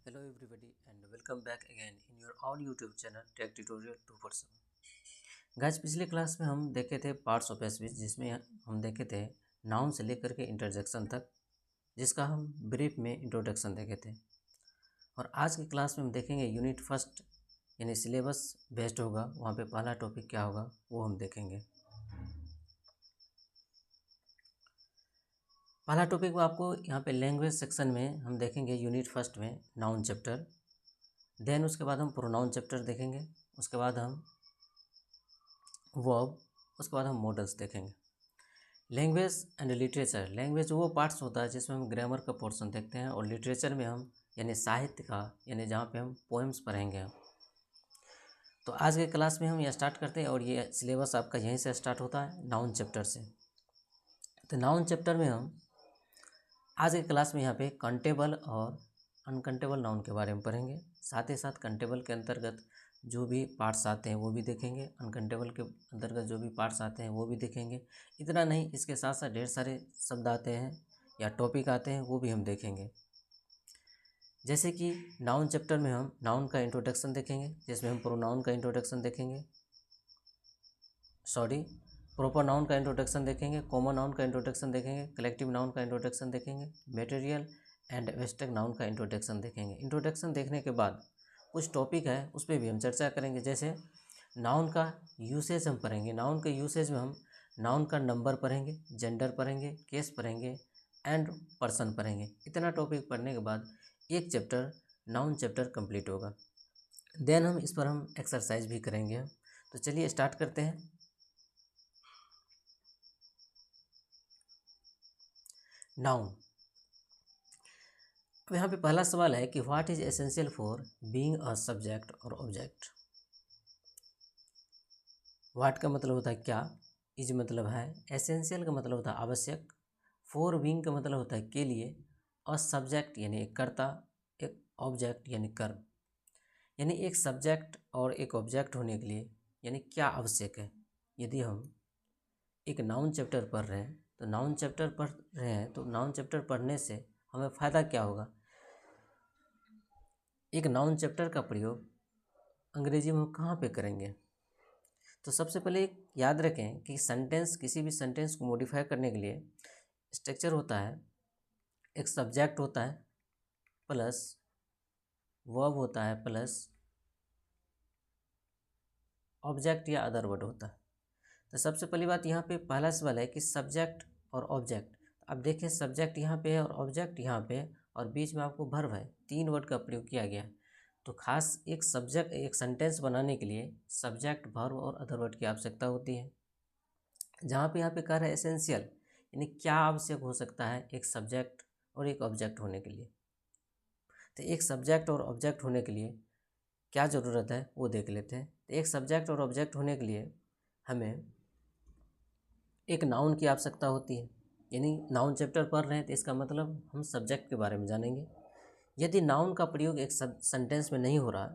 Hello everybody and welcome back again in your own YouTube channel Tech Tutorial 247। Guys पिछले class में हम देखे थे पार्ट्स ऑफ स्पीच जिसमें हम देखे थे नाउन से लेकर के इंटरजेक्शन तक, जिसका हम ब्रीफ में इंट्रोडक्शन देखे थे। और आज की क्लास में हम देखेंगे यूनिट फर्स्ट यानी सिलेबस बेस्ड होगा, वहाँ पे पहला टॉपिक क्या होगा वो हम देखेंगे। पहला टॉपिक आपको यहाँ पे लैंग्वेज सेक्शन में हम देखेंगे यूनिट फर्स्ट में नाउन चैप्टर, देन उसके बाद हम प्रोनाउन चैप्टर देखेंगे, उसके बाद हम वर्ब, उसके बाद हम मॉडल्स देखेंगे। लैंग्वेज एंड लिटरेचर, लैंग्वेज वो पार्ट्स होता है जिसमें हम ग्रामर का पोर्शन देखते हैं, और लिटरेचर में हम यानी साहित्य का यानी जहाँ पे हम पोएम्स पढ़ेंगे हम। तो आज के क्लास में हम यह स्टार्ट करते हैं और ये सिलेबस आपका यहीं से स्टार्ट होता है नाउन चैप्टर से। तो नाउन चैप्टर में हम आज के क्लास में यहाँ पे कंटेबल और अनकंटेबल नाउन के बारे में पढ़ेंगे, साथ ही साथ कंटेबल के अंतर्गत जो भी पार्ट्स आते हैं वो भी देखेंगे, अनकंटेबल के अंतर्गत जो भी पार्ट्स आते हैं वो भी देखेंगे। इतना नहीं, इसके साथ साथ ढेर सारे शब्द आते हैं या टॉपिक आते हैं वो भी हम देखेंगे। जैसे कि नाउन चैप्टर में हम नाउन का इंट्रोडक्शन देखेंगे, जिसमें हम प्रोनाउन का इंट्रोडक्शन देखेंगे, प्रॉपर नाउन का इंट्रोडक्शन देखेंगे, कॉमन नाउन का इंट्रोडक्शन देखेंगे, कलेक्टिव नाउन का इंट्रोडक्शन देखेंगे, मटेरियल एंड एब्स्ट्रैक्ट नाउन का इंट्रोडक्शन देखेंगे। इंट्रोडक्शन देखने के बाद कुछ टॉपिक है उस पर भी हम चर्चा करेंगे, जैसे नाउन का यूसेज हम पढ़ेंगे। नाउन के यूसेज में हम नाउन का नंबर पढ़ेंगे, जेंडर पढ़ेंगे, केस पढ़ेंगे एंड पर्सन पढ़ेंगे। इतना टॉपिक पढ़ने के बाद एक चैप्टर नाउन चैप्टर कंप्लीट होगा। देन हम इस पर हम एक्सरसाइज भी करेंगे। तो चलिए स्टार्ट करते हैं। नाउन, अब यहाँ पे पहला सवाल है कि what is essential for being a subject और ऑब्जेक्ट। व्हाट का मतलब होता है क्या, इज मतलब है, एसेंशियल का मतलब होता है आवश्यक, फॉर बीइंग का मतलब होता है के लिए, और सब्जेक्ट यानी एक कर्ता, एक ऑब्जेक्ट यानी कर्म। यानी एक सब्जेक्ट और एक ऑब्जेक्ट होने के लिए यानी क्या आवश्यक है। यदि हम एक नाउन चैप्टर पढ़ रहे हैं तो नाउन चैप्टर पढ़ रहे हैं तो नाउन चैप्टर पढ़ने से हमें फ़ायदा क्या होगा। एक नाउन चैप्टर का प्रयोग अंग्रेजी में हम कहाँ पे करेंगे। तो सबसे पहले एक याद रखें कि सेंटेंस, किसी भी सेंटेंस को मॉडिफाई करने के लिए स्ट्रक्चर होता है, एक सब्जेक्ट होता है प्लस वर्ब होता है प्लस ऑब्जेक्ट या अदर वर्ड होता है। तो सबसे पहली बात यहाँ पे पहला सवाल है कि सब्जेक्ट और ऑब्जेक्ट। अब देखिए सब्जेक्ट यहाँ पे है और ऑब्जेक्ट यहाँ पे है, और बीच में आपको वर्ब है, तीन वर्ड का प्रयोग किया गया है। तो खास एक सब्जेक्ट, एक सेंटेंस बनाने के लिए सब्जेक्ट, वर्ब और अदर वर्ड की आवश्यकता होती है। जहाँ पे यहाँ पे कह रहा है एसेंशियल, यानी क्या आवश्यक हो सकता है एक सब्जेक्ट और एक ऑब्जेक्ट होने के लिए। तो एक सब्जेक्ट और ऑब्जेक्ट होने के लिए क्या ज़रूरत है वो देख लेते हैं। तो एक सब्जेक्ट और ऑब्जेक्ट होने के लिए हमें एक नाउन की आवश्यकता होती है। यानी नाउन चैप्टर पढ़ रहे हैं तो इसका मतलब हम सब्जेक्ट के बारे में जानेंगे। यदि नाउन का प्रयोग एक सेंटेंस में नहीं हो रहा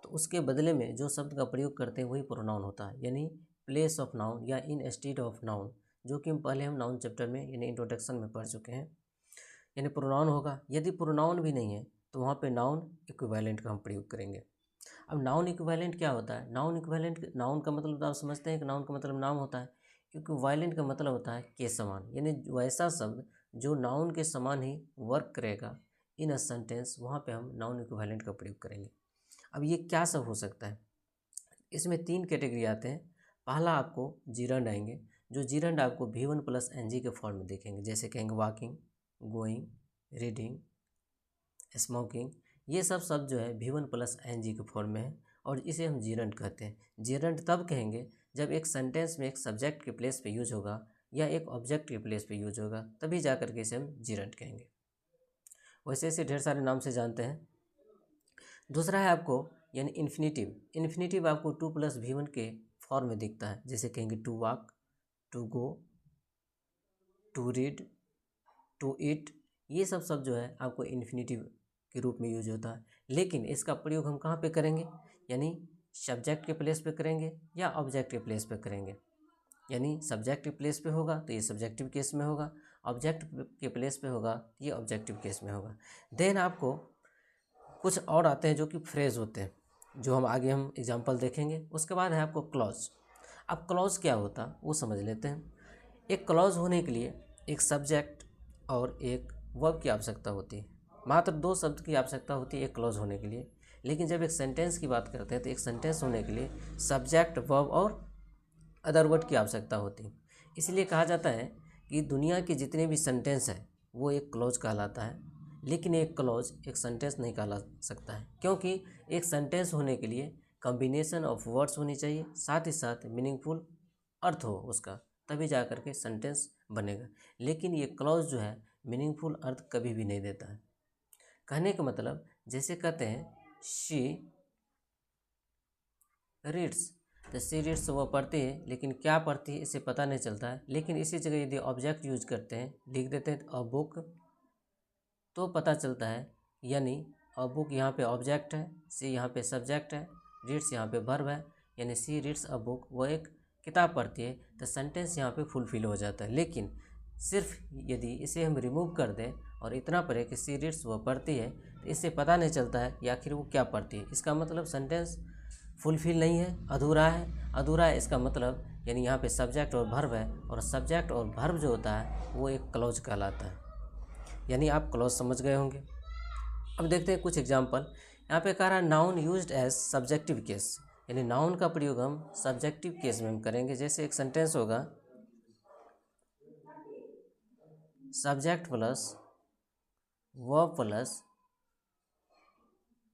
तो उसके बदले में जो शब्द का प्रयोग करते हैं वही प्रोनाउन होता है, यानी प्लेस ऑफ नाउन या इन स्टेड ऑफ नाउन, जो कि हम पहले हम नाउन चैप्टर में यानी इंट्रोडक्शन में पढ़ चुके हैं। यानी प्रोनाउन होगा। यदि प्रोनाउन भी नहीं है तो वहाँ पे नाउन इक्विवेलेंट का हम प्रयोग करेंगे। अब नाउन इक्विवेलेंट क्या होता है। नाउन इक्विवेलेंट, नाउन का मतलब तो आप समझते हैं कि नाउन का मतलब नाम होता है, इक्विवेलेंट का मतलब होता है के समान, यानी वैसा शब्द जो नाउन के समान ही वर्क करेगा इन अ सेंटेंस, वहाँ पे हम नाउन इक्विवेलेंट का प्रयोग करेंगे। अब ये क्या सब हो सकता है, इसमें तीन कैटेगरी आते हैं। पहला आपको जीरंड आएंगे, जो जीरंड आपको V1 प्लस NG के फॉर्म में देखेंगे, जैसे कहेंगे वॉकिंग, गोइंग, रीडिंग, स्मोकिंग। ये सब शब्द जो है V1 प्लस NG के फॉर्म में है और इसे हम जीरंड कहते हैं। जीरंड तब कहेंगे जब एक सेंटेंस में एक सब्जेक्ट के प्लेस पे यूज होगा या एक ऑब्जेक्ट के प्लेस पे यूज होगा, तभी जा कर के इसे हम जीरंड कहेंगे। वैसे ऐसे ढेर सारे नाम से जानते हैं। दूसरा है आपको यानी इन्फिनेटिव। इन्फिनेटिव आपको 2 प्लस V1 के फॉर्म में दिखता है, जैसे कहेंगे to walk, to go, to read, to eat. ये सब शब्द जो है आपको इन्फिनेटिव के रूप में यूज होता है। लेकिन इसका प्रयोग हम कहाँ पे करेंगे, यानी सब्जेक्ट के प्लेस पे करेंगे या ऑब्जेक्ट के प्लेस पे करेंगे। यानी सब्जेक्ट के प्लेस पे होगा तो ये सब्जेक्टिव केस में होगा, ऑब्जेक्ट के प्लेस पे होगा तो ये ऑब्जेक्टिव केस में होगा। देन आपको कुछ और आते हैं जो कि फ्रेज होते हैं, जो हम आगे एग्जांपल देखेंगे। उसके बाद है आपको क्लॉज। अब क्लॉज क्या होता वो समझ लेते हैं। एक क्लॉज होने के लिए एक सब्जेक्ट और एक वर्ब की आवश्यकता होती है। मात्र 2 शब्द की आवश्यकता होती है एक क्लॉज होने के लिए। लेकिन जब एक सेंटेंस की बात करते हैं तो एक सेंटेंस होने के लिए सब्जेक्ट, वर्ब और अदर वर्ड की आवश्यकता होती है। इसलिए कहा जाता है कि दुनिया के जितने भी सेंटेंस हैं वो एक क्लॉज कहलाता है, लेकिन एक क्लॉज एक सेंटेंस नहीं कहला सकता है, क्योंकि एक सेंटेंस होने के लिए कॉम्बिनेशन ऑफ वर्ड्स होनी चाहिए, साथ ही साथ मीनिंगफुल अर्थ हो उसका, तभी जा कर के सेंटेंस बनेगा। लेकिन ये क्लॉज जो है मीनिंगफुल अर्थ कभी भी नहीं देता है। कहने का मतलब जैसे कहते हैं शी रीड्स, तो सी रीड्स वह पढ़ती है, लेकिन क्या पढ़ती है इसे पता नहीं चलता है। लेकिन इसी जगह यदि ऑब्जेक्ट यूज करते हैं, लिख देते हैं अ बुक, तो पता चलता है। यानी अ बुक यहाँ पे ऑब्जेक्ट है, सी यहाँ पे सब्जेक्ट है, रीड्स यहाँ पे वर्ब है, यानी सी रीड्स अ बुक, वह एक किताब पढ़ती है, तो सेंटेंस यहाँ पे फुलफिल हो जाता है। लेकिन सिर्फ यदि इसे हम रिमूव कर दें और इतना पढ़े कि सी रीड्स वह पढ़ती है, तो इससे पता नहीं चलता है कि आखिर वो क्या पढ़ती है। इसका मतलब सेंटेंस फुलफिल नहीं है, अधूरा है। अधूरा है इसका मतलब यानी यहाँ पे सब्जेक्ट और वर्ब है, और सब्जेक्ट और वर्ब जो होता है वो एक क्लॉज कहलाता है। यानी आप क्लॉज समझ गए होंगे। अब देखते हैं कुछ एग्जांपल। यहाँ पे कह रहा है noun used as subjective case, यानी नाउन का प्रयोग हम सब्जेक्टिव केस में हम करेंगे। जैसे एक सेंटेंस होगा subject plus verb plus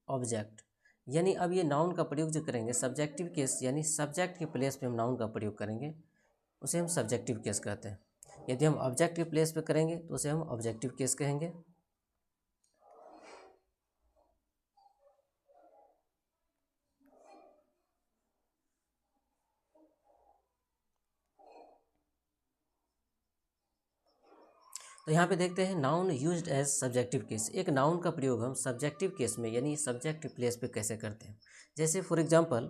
object, यानी अब ये नाउन का प्रयोग जो करेंगे सब्जेक्टिव केस, यानी सब्जेक्ट के प्लेस पे हम नाउन का प्रयोग करेंगे, उसे हम सब्जेक्टिव केस कहते हैं। यदि हम ऑब्जेक्ट के प्लेस पे करेंगे तो उसे हम ऑब्जेक्टिव केस कहेंगे। तो यहाँ पे देखते हैं noun used as subjective case. एक नाउन का प्रयोग हम सब्जेक्टिव केस में यानी सब्जेक्टिव प्लेस पे कैसे करते हैं। जैसे फॉर एग्जांपल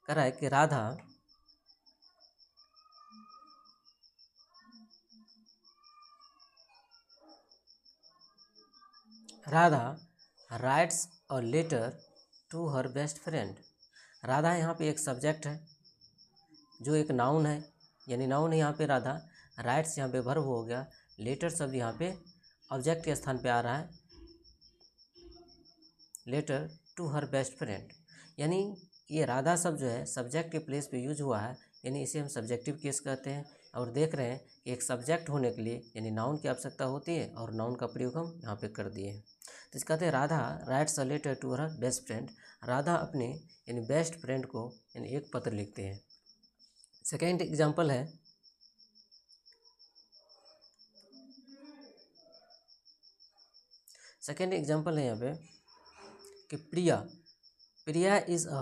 कह रहा है कि Radha writes a letter to her best friend. Radha यहाँ पे एक सब्जेक्ट है जो एक नाउन है, यानी नाउन है यहाँ पे राधा, राइट्स यहाँ पे वर्ब हो गया, लेटर शब्द यहाँ पे ऑब्जेक्ट के स्थान पे आ रहा है, letter to her best friend, यानी ये राधा शब्द जो है सब्जेक्ट के प्लेस पे यूज हुआ है, यानी इसे हम सब्जेक्टिव केस कहते हैं। और देख रहे हैं कि एक सब्जेक्ट होने के लिए यानी नाउन की आवश्यकता होती है, और नाउन का प्रयोग हम यहाँ पे कर दिए हैं। तो इस कहते हैं Radha writes a letter to her best friend. Radha अपने यानी बेस्ट फ्रेंड को यानी एक पत्र लिखते हैं। सेकेंड एग्जाम्पल है यहाँ पे कि Priya is a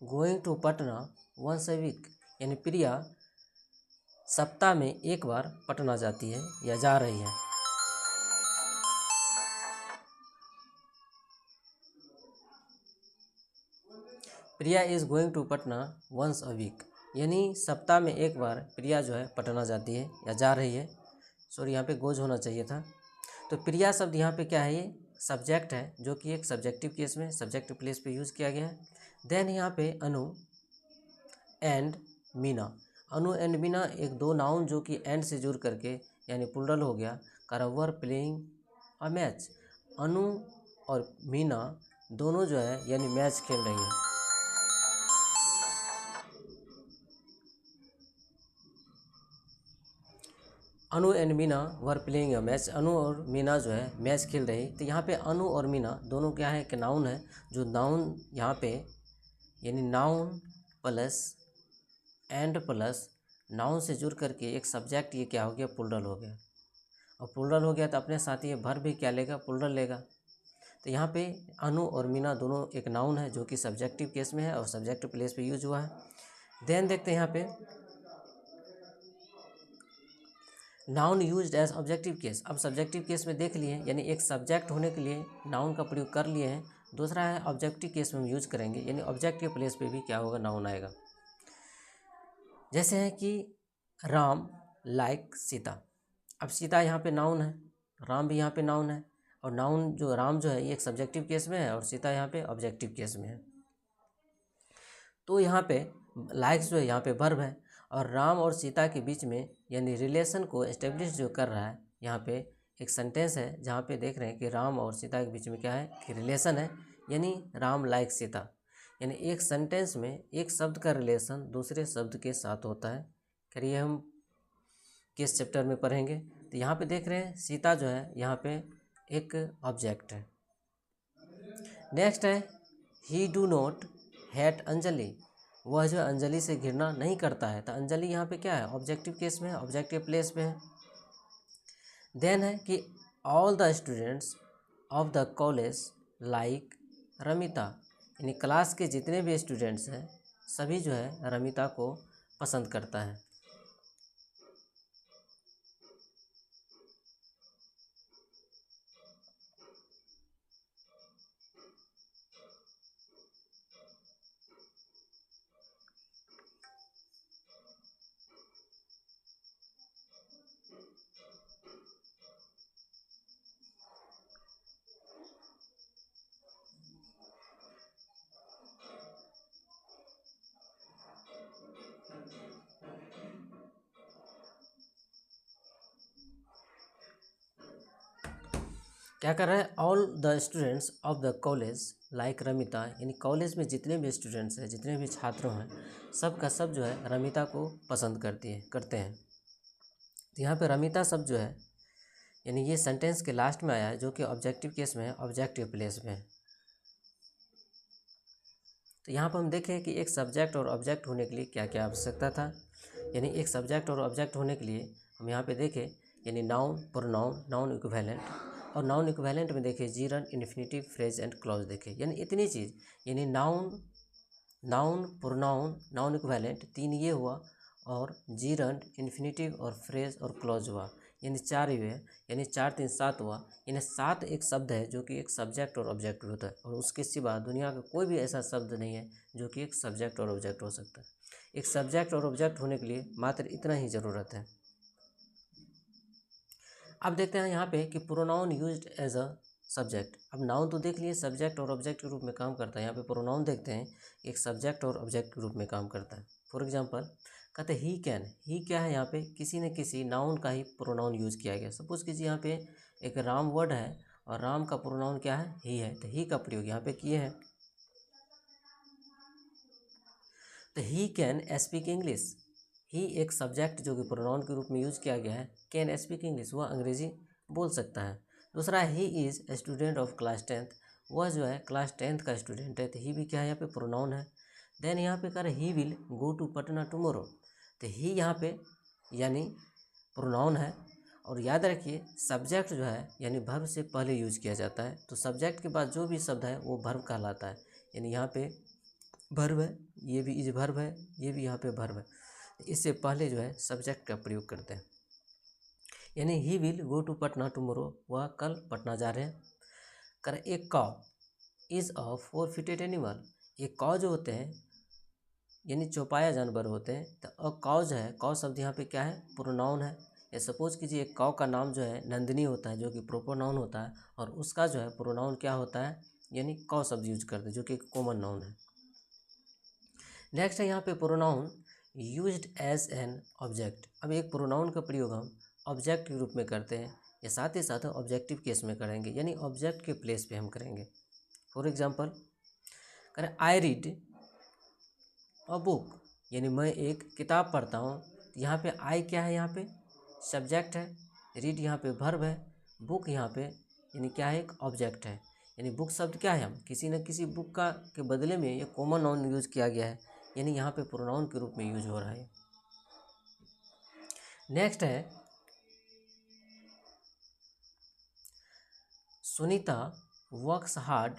going to Patna once a week, यानी प्रिया सप्ताह में एक बार पटना जाती है या जा रही है। Priya is going to Patna once a week, यानी सप्ताह में एक बार प्रिया जो है पटना जाती है या जा रही है। सॉरी, यहाँ पे गोज होना चाहिए था। तो प्रिया शब्द यहाँ पे क्या है, ये सब्जेक्ट है, जो कि एक सब्जेक्टिव केस में सब्जेक्टिव प्लेस पे यूज़ किया गया है। देन यहाँ पे अनु एंड मीना। अनु एंड मीना एक दो नाउन जो कि एंड से जुड़ करके यानी प्लुरल हो गया, वर प्लेइंग अ मैच। अनु और मीना दोनों जो है यानी मैच खेल रही हैं। Anu and Meena were playing a match, Anu और मीना जो है मैच खेल रही। तो यहाँ पे अनु और मीना दोनों क्या है कि नाउन है, जो नाउन यहाँ पे यानी noun plus and plus noun से जुड़ करके एक सब्जेक्ट ये क्या हो गया, प्लुरल हो गया। और प्लुरल हो गया तो अपने साथ ये वर्ब भी क्या लेगा, प्लुरल लेगा। तो यहाँ पे अनु और मीना दोनों एक नाउन है जो कि सब्जेक्टिव केस में है और सब्जेक्टिव प्लेस पे यूज हुआ है। देन देखते हैं यहाँ पे noun used as objective case. अब सब्जेक्टिव केस में देख लिए, यानी एक सब्जेक्ट होने के लिए नाउन का प्रयोग कर लिए हैं। दूसरा है ऑब्जेक्टिव केस में हम यूज करेंगे, यानी ऑब्जेक्ट के प्लेस पे भी क्या होगा, नाउन आएगा। जैसे है कि राम लाइक सीता। अब सीता यहाँ पे नाउन है, राम भी यहाँ पे नाउन है। और नाउन जो राम जो है ये एक सब्जेक्टिव केस में है और सीता यहाँ पे ऑब्जेक्टिव केस में है। तो यहाँ पे लाइक्स जो है यहाँ पे वर्ब है और राम और सीता के बीच में यानी रिलेशन को एस्टेब्लिश जो कर रहा है यहाँ पे एक सेंटेंस है जहाँ पे देख रहे हैं कि राम और सीता के बीच में क्या है कि रिलेशन है, यानी राम लाइक सीता। यानी एक सेंटेंस में एक शब्द का रिलेशन दूसरे शब्द के साथ होता है। खैर ये हम किस चैप्टर में पढ़ेंगे। तो यहाँ पे देख रहे हैं सीता जो है यहाँ पे एक ऑब्जेक्ट है। नेक्स्ट है ही डू नॉट हेट अंजलि, वह जो अंजलि से घृणा नहीं करता है। तो अंजलि यहाँ पे क्या है ऑब्जेक्टिव केस में है, ऑब्जेक्टिव प्लेस में है। देन है कि all the students of the college like Ramita, यानी क्लास के जितने भी स्टूडेंट्स हैं सभी जो है रमिता को पसंद करता है। क्या कर रहा है all the students of the college like Ramita, यानी कॉलेज में जितने भी स्टूडेंट्स हैं जितने भी छात्र हैं सब का सब जो है रमिता को पसंद करते हैं। तो यहाँ पे रमिता शब्द जो है यानी ये सेंटेंस के लास्ट में आया है जो कि ऑब्जेक्टिव केस में है, ऑब्जेक्टिव प्लेस में है। तो यहाँ पर हम देखें कि एक सब्जेक्ट और ऑब्जेक्ट होने के लिए क्या क्या आवश्यकता था। यानी एक सब्जेक्ट और ऑब्जेक्ट होने के लिए हम यहाँ पे देखें यानी नाउन, प्रोनाउन, नाउन इक्विवेलेंट, और नाउन इक्विवेलेंट में देखें Jiran, infinitive, phrase and clause देखें। यानी इतनी चीज़ यानी नाउन, प्रोनाउन, नाउन इक्विवेलेंट तीन ये हुआ और जीरन, इन्फिनिटिव और फ्रेज और क्लॉज हुआ, यानी चार हुए, यानी 4 3 7 हुआ। यानी 7 एक शब्द है जो कि एक सब्जेक्ट और ऑब्जेक्ट होता है और उसके सिवा दुनिया का कोई भी ऐसा शब्द नहीं है जो कि एक सब्जेक्ट और ऑब्जेक्ट हो सकता है। एक सब्जेक्ट और ऑब्जेक्ट होने के लिए मात्र इतना ही ज़रूरत है। अब देखते हैं यहाँ पे कि pronoun used as a subject. अब नाउन तो देख लिए सब्जेक्ट और ऑब्जेक्ट के रूप में काम करता है, यहाँ पे प्रोनाउन देखते हैं एक सब्जेक्ट और ऑब्जेक्ट के रूप में काम करता है। फॉर एग्जांपल कहते हैं ही कैन, ही क्या है यहाँ पे किसी न किसी नाउन का ही प्रोनाउन यूज़ किया गया। सपोज कीजिए यहाँ पे एक राम वर्ड है और राम का प्रोनाउन क्या है ही है, तो ही का प्रयोग यहाँ पे किए हैं। तो ही कैन स्पीक इंग्लिश, ही एक सब्जेक्ट जो कि प्रोनाउन के रूप में यूज़ किया गया है, कैन स्पीक इंग्लिश वह अंग्रेजी बोल सकता है। दूसरा he is a student of class 10th, वह जो है क्लास 10th का स्टूडेंट है, तो ही भी क्या है यहाँ पे प्रोनाउन है। देन यहाँ पे कर he will go to Patna tomorrow, तो ही यहाँ पे यानी प्रोनाउन है। और याद रखिए सब्जेक्ट जो है यानी वर्ब से पहले यूज किया जाता है, तो सब्जेक्ट के बाद जो भी शब्द है वो वर्ब कहलाता है। यानी यहाँ पे वर्ब है, ये भी इज वर्ब है, ये भी यहाँ पे वर्ब है, इससे पहले जो है सब्जेक्ट का प्रयोग करते हैं। यानी he will go to Patna tomorrow, वह कल पटना जा रहे हैं। कर एक cow is a 4-footed animal, ये काउ जो होते हैं यानी चौपाया जानवर होते हैं, तो अ काउ जो है काउ शब्द यहाँ पे क्या है प्रोनाउन है। या सपोज कीजिए एक काउ का नाम जो है नंदिनी होता है जो कि प्रोपर नाउन होता है और उसका जो है प्रोनाउन क्या होता है यानी काउ शब्द यूज करते हैं जो कि कॉमन नाउन है। नेक्स्ट है यहाँ पे pronoun used as an object. अब एक प्रोनाउन का प्रयोग हम ऑब्जेक्ट के रूप में करते हैं या साथ ही साथ ऑब्जेक्टिव केस में करेंगे, यानी ऑब्जेक्ट के प्लेस पे हम करेंगे। फॉर एग्जांपल करें आई रीड अ बुक, यानी मैं एक किताब पढ़ता हूँ। तो यहाँ पे आई क्या है यहाँ पे सब्जेक्ट है, रीड यहाँ पे वर्ब है, बुक यहाँ पे यानी क्या है एक ऑब्जेक्ट है। यानी बुक शब्द क्या है हम किसी न किसी बुक का के बदले में ये कॉमन नाउन यूज किया गया है, यानी यहाँ पे प्रोनाउन के रूप में यूज हो रहा है। नेक्स्ट है Sunita works hard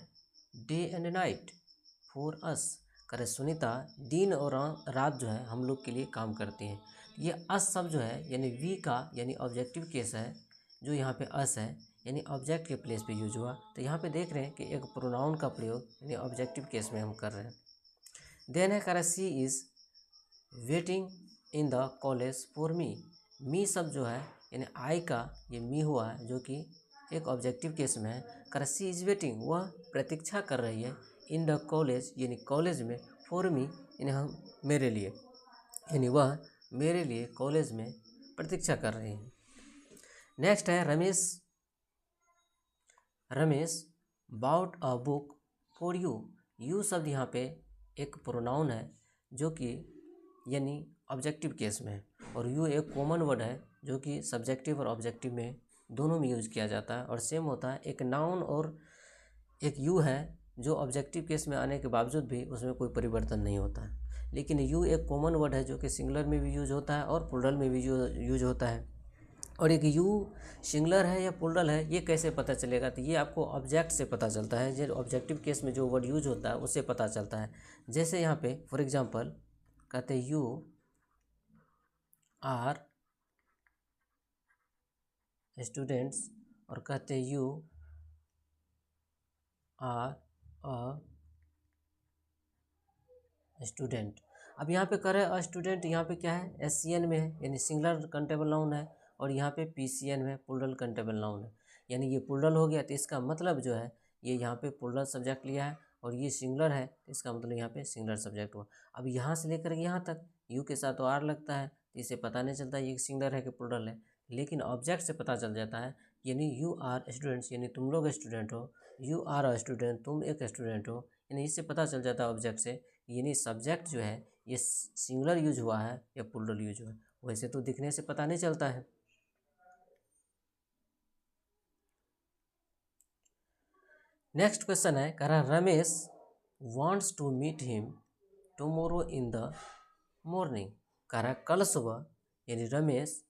day and night for us, करे सुनीता दिन और रात जो है हम लोग के लिए काम करती हैं। ये अस शब्द जो है यानी वी का यानी ऑब्जेक्टिव केस है, जो यहाँ पे अस है यानी ऑब्जेक्ट के प्लेस पे यूज हुआ। तो यहाँ पे देख रहे हैं कि एक प्रोनाउन का प्रयोग यानी ऑब्जेक्टिव केस में हम कर रहे हैं। देन है करे she is waiting in the college for me, me शब्द जो है यानी आई का ये मी हुआ है जो कि एक ऑब्जेक्टिव केस में है। कर सी इज वेटिंग, वह प्रतीक्षा कर रही है, इन द कॉलेज यानी कॉलेज में, फॉर मी यानी हम मेरे लिए, यानी वह मेरे लिए कॉलेज में प्रतीक्षा कर रही है। नेक्स्ट है Ramesh bought a book for you. You शब्द यहाँ पे एक प्रोनाउन है जो कि यानी ऑब्जेक्टिव केस में है, और यू एक कॉमन वर्ड है जो कि सब्जेक्टिव और ऑब्जेक्टिव में दोनों में यूज किया जाता है और सेम होता है। एक नाउन और एक यू है जो ऑब्जेक्टिव केस में आने के बावजूद भी उसमें कोई परिवर्तन नहीं होता है, लेकिन यू एक कॉमन वर्ड है जो कि सिंगुलर में भी यूज होता है और प्लूरल में भी यूज होता है। और एक यू सिंगुलर है या प्लूरल है ये कैसे पता चलेगा, तो ये आपको ऑब्जेक्ट से पता चलता है। जो ऑब्जेक्टिव केस में जो वर्ड यूज होता है उससे पता चलता है। जैसे यहाँ पे फॉर एग्जांपल कहते हैं यू आर स्टूडेंट्स, और कहते हैं यू आर अ स्टूडेंट। अब यहाँ पे करे अ स्टूडेंट, यहाँ पे क्या है SCN में है यानी सिंगुलर काउंटेबल नाउन है, और यहाँ पे PCN में प्लूरल काउंटेबल नाउन है, यानी ये प्लूरल हो गया। तो इसका मतलब जो है ये यहाँ पे प्लूरल सब्जेक्ट लिया है, और ये सिंगुलर है तो इसका मतलब यहाँ पे सिंगुलर सब्जेक्ट हुआ। अब यहाँ से लेकर यहाँ तक यू के साथ तो आर लगता है, तो इसे पता नहीं चलता ये सिंगुलर है कि प्लूरल है, लेकिन ऑब्जेक्ट से पता चल जाता है। यानी यू आर स्टूडेंट्स यानी तुम लोग स्टूडेंट हो, यू आर अ स्टूडेंट तुम एक स्टूडेंट हो, यानी इससे पता चल जाता है ऑब्जेक्ट से, यानी सब्जेक्ट जो है ये सिंगुलर यूज हुआ है या प्लूरल यूज हुआ है। वैसे तो दिखने से पता नहीं चलता है। नेक्स्ट क्वेश्चन है, कह रहा Ramesh wants to meet him tomorrow in the morning. कह रहा कल सुबह, यानी रमेश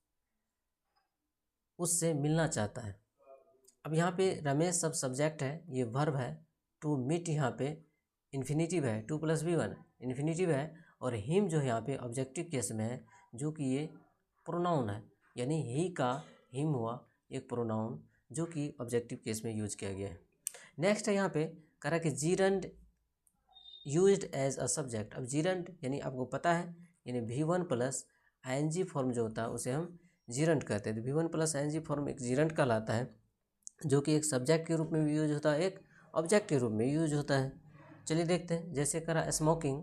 उससे मिलना चाहता है। अब यहाँ पे रमेश सब सब्जेक्ट है, ये वर्ब है। टू मीट यहाँ पे इन्फिनेटिव है, 2 + V1 इन्फिनेटिव है, और हिम जो है यहाँ पे ऑब्जेक्टिव केस में है जो कि ये प्रोनाउन है, यानी ही का हिम हुआ एक प्रोनाउन जो कि ऑब्जेक्टिव केस में यूज किया गया है। नेक्स्ट है यहाँ पे कह रहा कि gerund used as a subject. अब जीरंड यानी आपको पता है यानी V1 + ING फॉर्म जो होता है उसे हम जीरंड कहते हैं। तो V1 + ING फॉर्म एक जीरंड कहलाता है जो कि एक सब्जेक्ट के रूप में भी यूज होता है, एक ऑब्जेक्ट के रूप में यूज होता है। चलिए देखते हैं। जैसे करा स्मोकिंग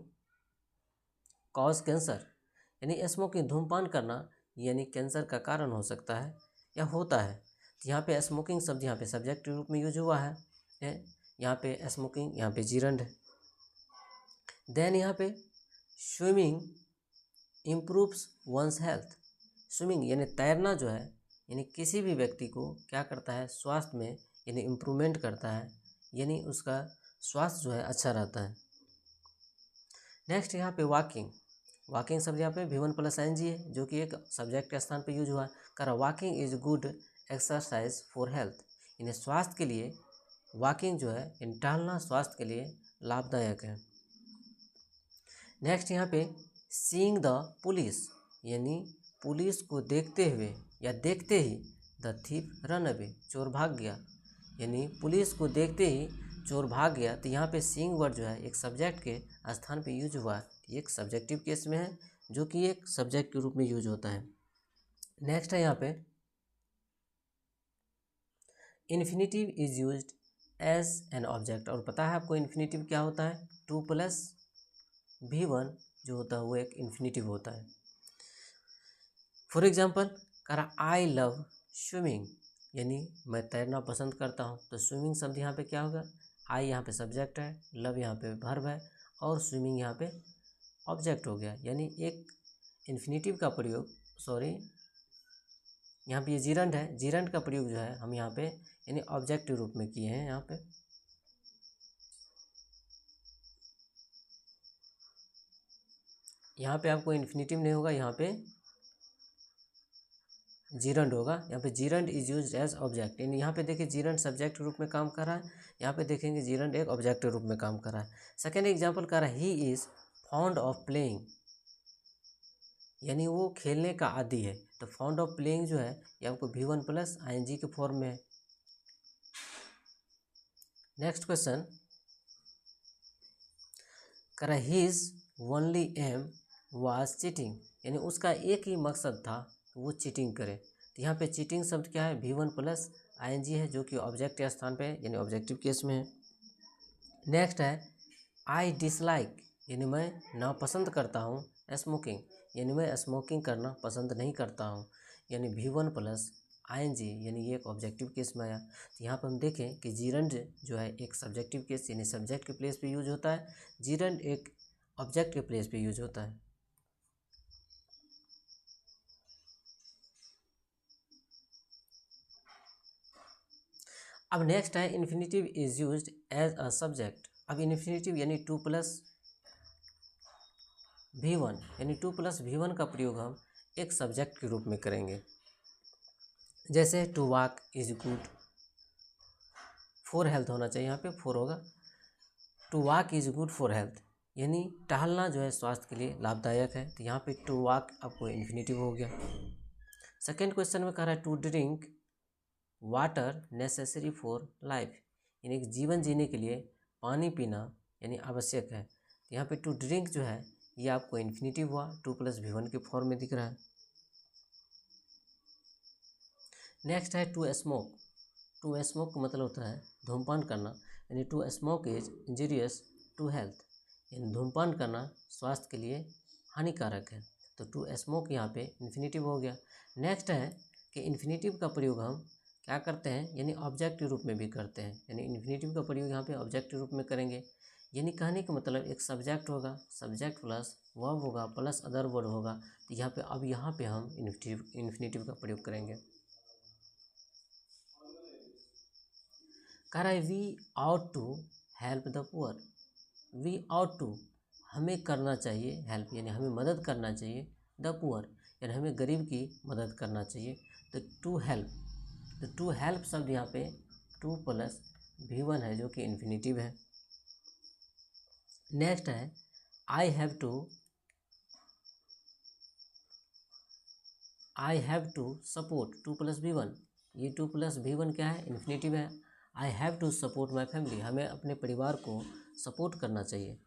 कॉज कैंसर, यानी स्मोकिंग धूमपान करना यानी कैंसर का कारण हो सकता है या होता है। तो यहाँ पे स्मोकिंग शब्द यहाँ पे सब्जेक्ट के रूप में यूज हुआ है। यहाँ पे स्मोकिंग यहाँ पे जीरंड है। देन यहाँ पे swimming improves one's health. Swimming यानी तैरना जो है यानी किसी भी व्यक्ति को क्या करता है, स्वास्थ्य में यानी इम्प्रूवमेंट करता है, यानी उसका स्वास्थ्य जो है अच्छा रहता है। नेक्स्ट यहाँ पे वॉकिंग शब्द यहाँ पे V1 + ING है जो कि एक सब्जेक्ट के स्थान पे यूज हुआ है। करा walking is good exercise for health, यानी स्वास्थ्य के लिए वॉकिंग जो है यानी टहलना स्वास्थ्य के लिए लाभदायक है। नेक्स्ट यहाँ पे सीइंग द पुलिस, यानी पुलिस को देखते हुए या देखते ही द थीफ रन अवे, चोर भाग गया, यानी पुलिस को देखते ही चोर भाग गया। तो यहाँ पे सीइंग वर्ड जो है एक सब्जेक्ट के स्थान पे यूज हुआ है, एक सब्जेक्टिव केस में है जो कि एक सब्जेक्ट के रूप में यूज होता है। नेक्स्ट है यहाँ पे infinitive is used as an object, और पता है आपको इन्फिनेटिव क्या होता है, 2 + V1 जो होता है वो एक इन्फिनेटिव होता है। फॉर एग्जाम्पल करा आई लव स्विमिंग, यानी मैं तैरना पसंद करता हूँ। तो स्विमिंग शब्द यहाँ पे क्या होगा, आई यहाँ पे सब्जेक्ट है, लव यहाँ पे वर्ब है, और स्विमिंग यहाँ पे ऑब्जेक्ट हो गया। यानी एक इन्फिनेटिव का प्रयोग, सॉरी यहाँ पे ये जीरंड है, जीरंड का प्रयोग जो है हम यहाँ पे यानी ऑब्जेक्ट के रूप में किए हैं। यहाँ पे आपको इन्फिनेटिव नहीं होगा, यहाँ पे जीरंड होगा। यहाँ पे gerund is used as object, यानी यहाँ पे देखिए जीरंड सब्जेक्ट के रूप में काम कर रहा है, यहाँ पे देखेंगे जीरंड एक ऑब्जेक्ट के रूप में काम कर रहा है। सेकेंड एग्जाम्पल कर रहा है he is fond of playing, यानी वो खेलने का आदी है। तो फॉन्ड ऑफ प्लेइंग जो है ये आपको V1 + ING के फॉर्म में है। नेक्स्ट क्वेश्चन कह रहा his only aim was cheating, यानी उसका एक ही मकसद था वो चीटिंग करे। तो यहाँ पे चीटिंग शब्द क्या है, V1 + आईएनजी है जो कि ऑब्जेक्ट के स्थान पे यानी ऑब्जेक्टिव केस में है। नेक्स्ट है आई डिसलाइक यानी मैं नापसंद करता हूँ स्मोकिंग यानी मैं स्मोकिंग करना पसंद नहीं करता हूँ, यानी V1 प्लस आईएनजी यानी ये एक ऑब्जेक्टिव केस में आया। तो यहाँ पर हम देखें कि जीरंड जो है एक सब्जेक्टिव केस यानी सब्जेक्ट के प्लेस पे यूज होता है, जीरंड एक ऑब्जेक्ट के प्लेस पे यूज होता है। अब नेक्स्ट है infinitive is used as a subject. अब इन्फिनेटिव यानी 2 प्लस V1 यानी 2 प्लस V1 का प्रयोग हम एक सब्जेक्ट के रूप में करेंगे। जैसे to walk is good, for health होना चाहिए, यहाँ पे फॉर होगा। To walk is good for health यानी टहलना जो है स्वास्थ्य के लिए लाभदायक है, तो यहाँ पे टू वॉक आपको इन्फिनेटिव हो गया। सेकेंड क्वेश्चन में कह रहा है to drink water necessary for life यानी जीवन जीने के लिए पानी पीना यानी आवश्यक है। यहाँ पे टू ड्रिंक जो है ये आपको इन्फिनेटिव हुआ, 2 प्लस V1 के फॉर्म में दिख रहा है। नेक्स्ट है टू स्मोक। टू स्मोक का मतलब होता है धूमपान करना, यानी to smoke is injurious to health यानी धूमपान करना स्वास्थ्य के लिए हानिकारक है, तो टू स्मोक यहाँ पे इन्फिनेटिव हो गया। नेक्स्ट है कि इन्फिनेटिव का प्रयोग हम क्या करते हैं यानी ऑब्जेक्ट के रूप में भी करते हैं, यानी इन्फिनेटिव का प्रयोग यहाँ पे ऑब्जेक्ट के रूप में करेंगे। यानी कहने का मतलब एक सब्जेक्ट होगा, सब्जेक्ट प्लस वर्ब होगा प्लस अदर वर्ड होगा, तो यहाँ पे अब यहाँ पे हम इन्फिनेटिव का प्रयोग करेंगे। कह रहा है we ought to help the poor. We ought to हमें करना चाहिए हेल्प यानी हमें मदद करना चाहिए, द पुअर यानी हमें गरीब की मदद करना चाहिए। तो टू हेल्प, तो टू हेल्प शब्द यहाँ पे 2 प्लस V1 है जो कि इन्फिनेटिव है। नेक्स्ट है I have to support 2 plus V1, ये 2 प्लस V1 क्या है इन्फिनेटिव है। I have to support my family हमें अपने परिवार को सपोर्ट करना चाहिए।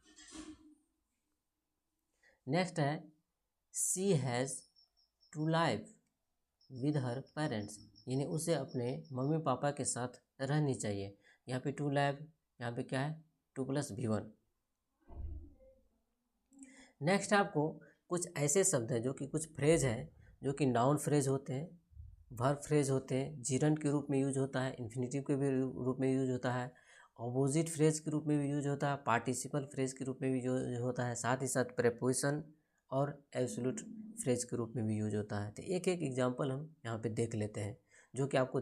नेक्स्ट है she has to live with her parents यानी उसे अपने मम्मी पापा के साथ रहनी चाहिए। यहाँ पे टू लाइव यहाँ पे क्या है 2 प्लस V1। नेक्स्ट आपको कुछ ऐसे शब्द हैं जो कि कुछ फ्रेज हैं जो कि नाउन फ्रेज होते हैं, वर्ब फ्रेज होते हैं, जीरंड के रूप में यूज होता है, इन्फिनेटिव के भी रूप में यूज होता है, ऑपोजिट फ्रेज के रूप में भी यूज होता है, पार्टिसिपल फ्रेज के रूप में भी यूज होता है, साथ ही साथ प्रेपोजिशन और एब्सोल्यूट फ्रेज के रूप में भी यूज होता है। तो एक एक एग्जांपल हम यहाँ पे देख लेते हैं जो कि आपको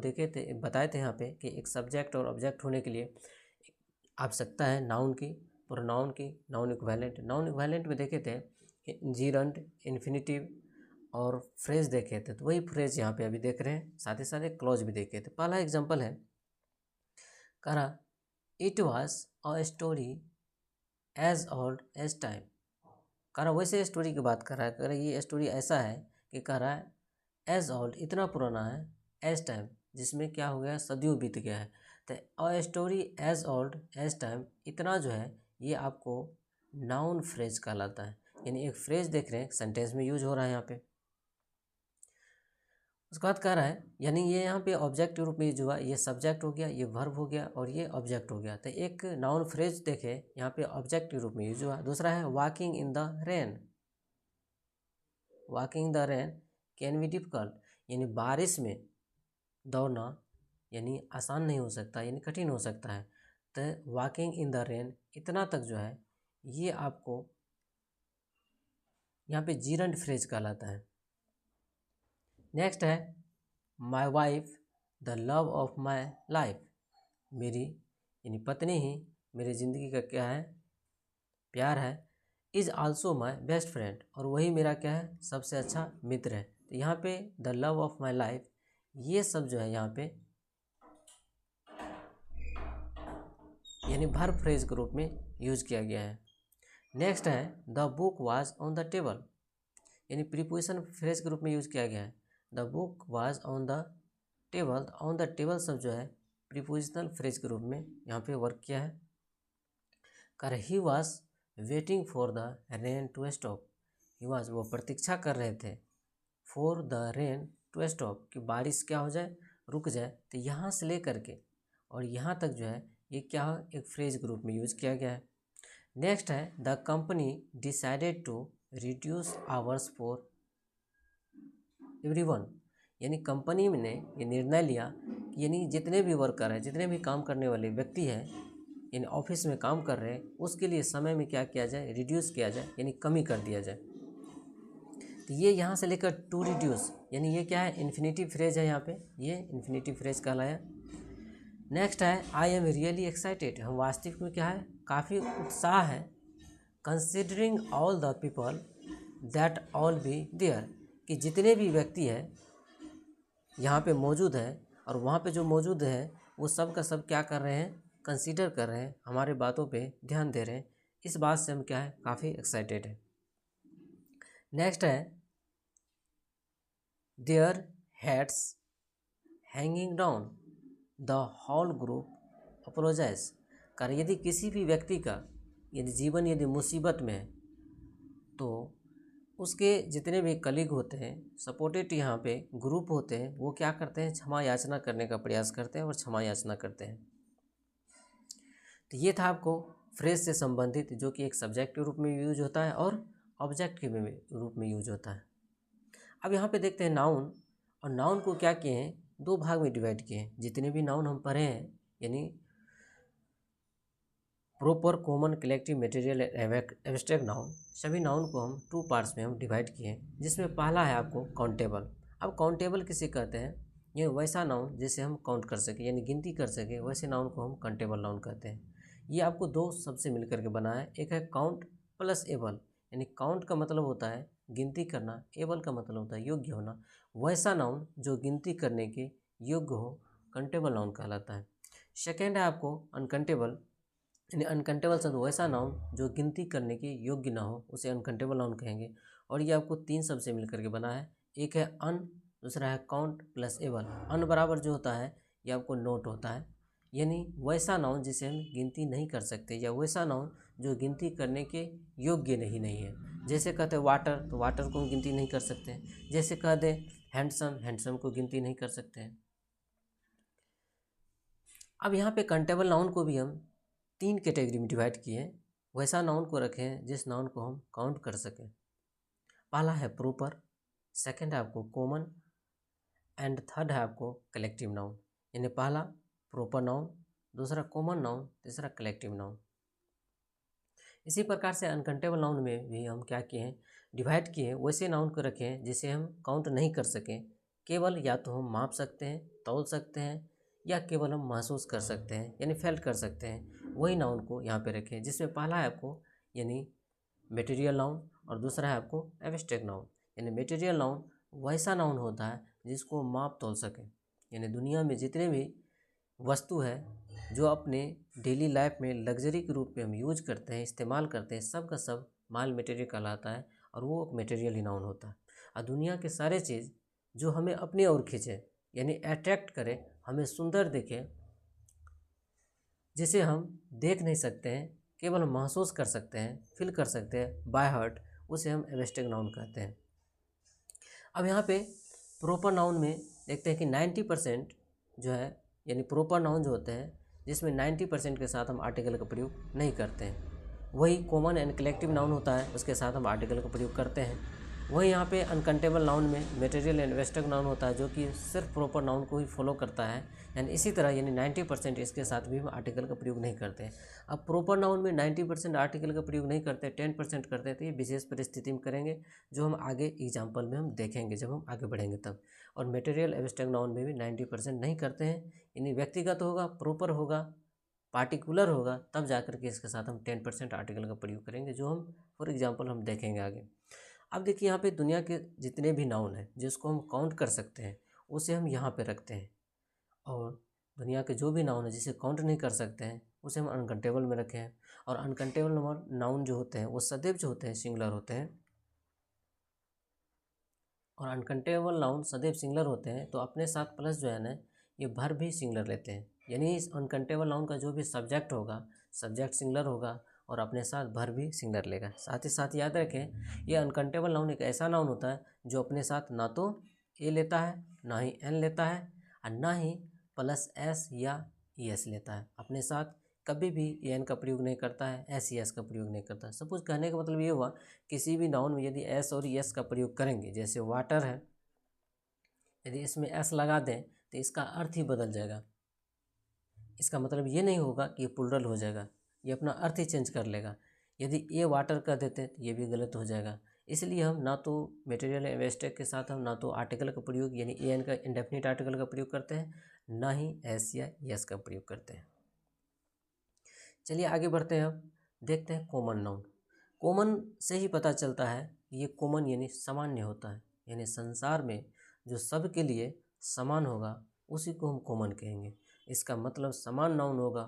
बताए थे यहाँ पे कि एक सब्जेक्ट और ऑब्जेक्ट होने के लिए आवश्यकता है नाउन की, प्रोनाउन की, नाउन इक्विवेलेंट में देखे थे जीरंड, इन्फिनेटिव और फ्रेज देखे थे, तो वही फ्रेज यहाँ पे अभी देख रहे हैं, साथ ही साथ एक क्लॉज भी देखे थे। पहला एग्जांपल है कह रहा it was a story as old as time. कह रहा वैसे स्टोरी की बात कर रहा है, कह रहा ये स्टोरी ऐसा है कि कह रहा है एज ओल्ड इतना पुराना है, एज टाइम जिसमें क्या हो गया सदियों बीत गया है। तो a story as old as time इतना जो है ये आपको नाउन फ्रेज कहलाता है, यानी एक फ्रेज देख रहे हैं सेंटेंस में यूज हो रहा है यहाँ पे। उसके बाद कह रहा है यानी ये यहाँ पे ऑब्जेक्ट के रूप में यूज हुआ, ये सब्जेक्ट हो गया, ये वर्ब हो गया और ये ऑब्जेक्ट हो गया। तो एक नाउन फ्रेज देखे यहाँ पे ऑब्जेक्ट के रूप में यूज हुआ। दूसरा है walking in the rain. Walking in the rain can be difficult यानी बारिश में दौड़ना यानी आसान नहीं हो सकता, यानी कठिन हो सकता है। तो वॉकिंग इन द रेन इतना तक जो है ये आपको यहाँ पे जीरंड फ्रेज कहलाता है। नेक्स्ट है my wife the love of my life. मेरी यानी पत्नी ही मेरी ज़िंदगी का क्या है प्यार है। Is also my best friend और वही मेरा क्या है सबसे अच्छा मित्र है। तो यहाँ पे the love of my life ये सब जो है यहाँ पे यानी वर्ब फ्रेज के रूप में यूज किया गया है। नेक्स्ट है the book was on the table यानी प्रीपोजिशन फ्रेज के रूप में यूज किया गया है। The book was on the table, on the table सब जो है प्रीपोजिशनल फ्रेज के रूप में यहाँ पे वर्क किया है। कर he was waiting for the rain to stop. He was वो प्रतीक्षा कर रहे थे for the rain to stop कि बारिश क्या हो जाए रुक जाए तो यहाँ से ले करके और यहाँ तक जो है ये क्या है, एक फ्रेज ग्रुप में यूज किया गया है। नेक्स्ट है the company decided to reduce hours for everyone, यानी कंपनी ने ये निर्णय लिया कि यानी जितने भी वर्कर हैं, जितने भी काम करने वाले व्यक्ति हैं, यानी ऑफिस में काम कर रहे हैं, उसके लिए समय में क्या किया जाए, रिड्यूस किया जाए, यानी कमी कर दिया जाए। तो ये यहाँ से लेकर टू रिड्यूस, यानी ये क्या है, इन्फिनिटिव फ्रेज है, यहाँ पे ये इन्फिनिटिव फ्रेज कहलाया। नेक्स्ट है आई एम रियली एक्साइटेड, हम वास्तविक में क्या है, काफ़ी उत्साह है। Considering all the people that all be there, कि जितने भी व्यक्ति है यहाँ पे मौजूद है और वहाँ पे जो मौजूद है वो सब का सब क्या कर रहे हैं, कंसीडर कर रहे हैं, हमारे बातों पे ध्यान दे रहे हैं। इस बात से हम क्या है, काफ़ी एक्साइटेड है। नेक्स्ट है their heads hanging down the whole group apologize, कारण यदि किसी भी व्यक्ति का यदि जीवन यदि मुसीबत में है तो उसके जितने भी कलीग होते हैं, सपोर्टेड यहाँ पे ग्रुप होते हैं, वो क्या करते हैं, क्षमा याचना करने का प्रयास करते हैं और क्षमा याचना करते हैं। तो ये था आपको फ्रेज से संबंधित, जो कि एक सब्जेक्ट के रूप में यूज होता है और ऑब्जेक्ट के रूप में यूज होता है। अब यहाँ पे देखते हैं नाउन, और नाउन को क्या किए हैं, दो भाग में डिवाइड किए हैं। जितने भी नाउन हम पढ़े हैं, यानी proper, common, collective, material, abstract noun, सभी नाउन को हम टू पार्ट्स में हम डिवाइड किए हैं, जिसमें पहला है आपको काउंटेबल। अब काउंटेबल किसे कहते हैं, ये वैसा नाउन जिसे हम काउंट कर सके, यानी गिनती कर सके, वैसे नाउन को हम काउंटेबल नाउन कहते हैं। ये आपको दो शब्द से मिलकर के बना है, एक है काउंट प्लस एबल, यानी काउंट का मतलब होता है गिनती करना, एबल का मतलब होता है योग्य होना। वैसा नाउन जो गिनती करने के योग्य हो, काउंटेबल नाउन कहलाता है। सेकेंड है आपको अनकाउंटेबल, यानी अनकाउंटेबल शब्द वैसा नाउन जो गिनती करने के योग्य ना हो, उसे अनकाउंटेबल नाउन कहेंगे। और ये आपको तीन शब्द से मिलकर के बना है, एक है अन, दूसरा है काउंट प्लस एबल। अन बराबर जो होता है ये आपको नोट होता है, यानी वैसा नाउन जिसे हम गिनती नहीं कर सकते, या वैसा नाउन जो गिनती करने के योग्य नहीं है। जैसे कहते हैं वाटर, तो वाटर को हम गिनती नहीं कर सकते हैं। जैसे कह दें हैंडसम, हैंडसम को गिनती नहीं कर सकते हैं। अब यहाँ पे काउंटेबल नाउन को भी हम तीन कैटेगरी में डिवाइड किए हैं। वैसा नाउन को रखे हैं जिस नाउन को हम काउंट कर सकें। पहला है प्रॉपर, सेकंड है आपको कॉमन, एंड थर्ड है आपको कलेक्टिव नाउन। यानी पहला प्रॉपर नाउन, दूसरा कॉमन नाउन, तीसरा कलेक्टिव नाउन। इसी प्रकार से अनकाउंटेबल नाउन में भी हम क्या किए हैं, डिवाइड किए हैं, वैसे नाउन को रखे हैं जिसे हम काउंट नहीं कर सकें, केवल या तो हम माप सकते हैं, तौल सकते हैं, या केवल हम महसूस कर सकते हैं, यानी फेल्ट कर सकते हैं, वही नाउन को यहाँ पे रखें। जिसमें पहला है आपको यानी मटेरियल नाउन, और दूसरा है आपको एब्स्ट्रैक्ट नाउन। यानी मटेरियल नाउन वैसा नाउन होता है जिसको माप तौल सके, यानी दुनिया में जितने भी वस्तु है जो अपने डेली लाइफ में लग्जरी के रूप में हम यूज करते हैं, इस्तेमाल करते हैं, सब का सब माल मटेरियल कहलाता है, और वो मटेरियल ही नाउन होता है। और दुनिया के सारे चीज़ जो हमें अपनी ओर खींचे, यानी अट्रैक्ट करे, हमें सुंदर दिखे, जिसे हम देख नहीं सकते हैं, केवल महसूस कर सकते हैं, फील कर सकते हैं बाय हार्ट, उसे हम एब्स्ट्रैक्ट नाउन कहते हैं। अब यहाँ पे प्रॉपर नाउन में देखते हैं कि 90% जो है, यानी प्रॉपर नाउन जो होते हैं जिसमें 90% के साथ हम आर्टिकल का प्रयोग नहीं करते हैं। वही कॉमन एंड कलेक्टिव नाउन होता है, उसके साथ हम आर्टिकल का प्रयोग करते हैं। वही यहाँ पे अनकाउंटेबल नाउन में मटेरियल एंड एब्स्ट्रैक्ट नाउन होता है, जो कि सिर्फ प्रॉपर नाउन को ही फॉलो करता है। यानी इसी तरह यानी 90% इसके साथ भी हम आर्टिकल का प्रयोग नहीं करते हैं। अब प्रॉपर नाउन में 90% आर्टिकल का प्रयोग नहीं करते, 10% करते हैं, तो ये विशेष परिस्थिति में करेंगे, जो हम आगे एग्जाम्पल में हम देखेंगे जब हम आगे बढ़ेंगे तब। और मटेरियल एब्स्ट्रैक्ट नाउन में भी 90% नहीं करते हैं, यानी व्यक्तिगत होगा, प्रॉपर होगा, पार्टिकुलर होगा, तब जाकर के इसके साथ हम 10% आर्टिकल का प्रयोग करेंगे, जो हम फॉर एग्जाम्पल हम देखेंगे आगे। अब देखिए यहाँ पे दुनिया के जितने भी नाउन हैं जिसको हम काउंट कर सकते हैं, उसे हम यहाँ पे रखते हैं, और दुनिया के जो भी नाउन है जिसे काउंट नहीं कर सकते हैं उसे हम अनकाउंटेबल में रखे हैं। और अनकाउंटेबल नाउन जो होते हैं वो सदैव जो होते हैं सिंगुलर होते हैं, और अनकाउंटेबल नाउन सदैव सिंगुलर होते हैं, तो अपने साथ प्लस जो है ना, ये भर भी सिंगुलर लेते हैं। यानी इस अनकाउंटेबल नाउन का जो भी सब्जेक्ट होगा, सब्जेक्ट सिंगुलर होगा और अपने साथ भर भी सिंगुलर लेगा। साथ ही साथ याद रखें, ये अनकाउंटेबल नाउन एक ऐसा नाउन होता है जो अपने साथ ना तो ए लेता है, ना ही एन लेता है, और ना ही प्लस एस या ई एस लेता है। अपने साथ कभी भी ए एन का प्रयोग नहीं करता है, एस ई एस का प्रयोग नहीं करता है। सपोज कहने का मतलब ये हुआ किसी भी नाउन में यदि एस और ई एस का प्रयोग करेंगे, जैसे वाटर है, यदि इसमें एस लगा दें तो इसका अर्थ ही बदल जाएगा। इसका मतलब ये नहीं होगा कि ये प्लूरल हो जाएगा, ये अपना अर्थ ही चेंज कर लेगा। यदि ए वाटर कर देते तो ये भी गलत हो जाएगा। इसलिए हम ना तो मटेरियल एवेस्टेक के साथ हम ना तो आर्टिकल का प्रयोग यानी ए एन का इंडेफिनिट आर्टिकल का प्रयोग करते हैं, ना ही एस या यस का प्रयोग करते हैं। चलिए आगे बढ़ते हैं। अब देखते हैं कॉमन नाउन। कॉमन से ही पता चलता है ये कॉमन यानी सामान्य होता है, यानी संसार में जो सबके लिए समान होगा उसी को हम कॉमन कहेंगे। इसका मतलब समान नाउन होगा,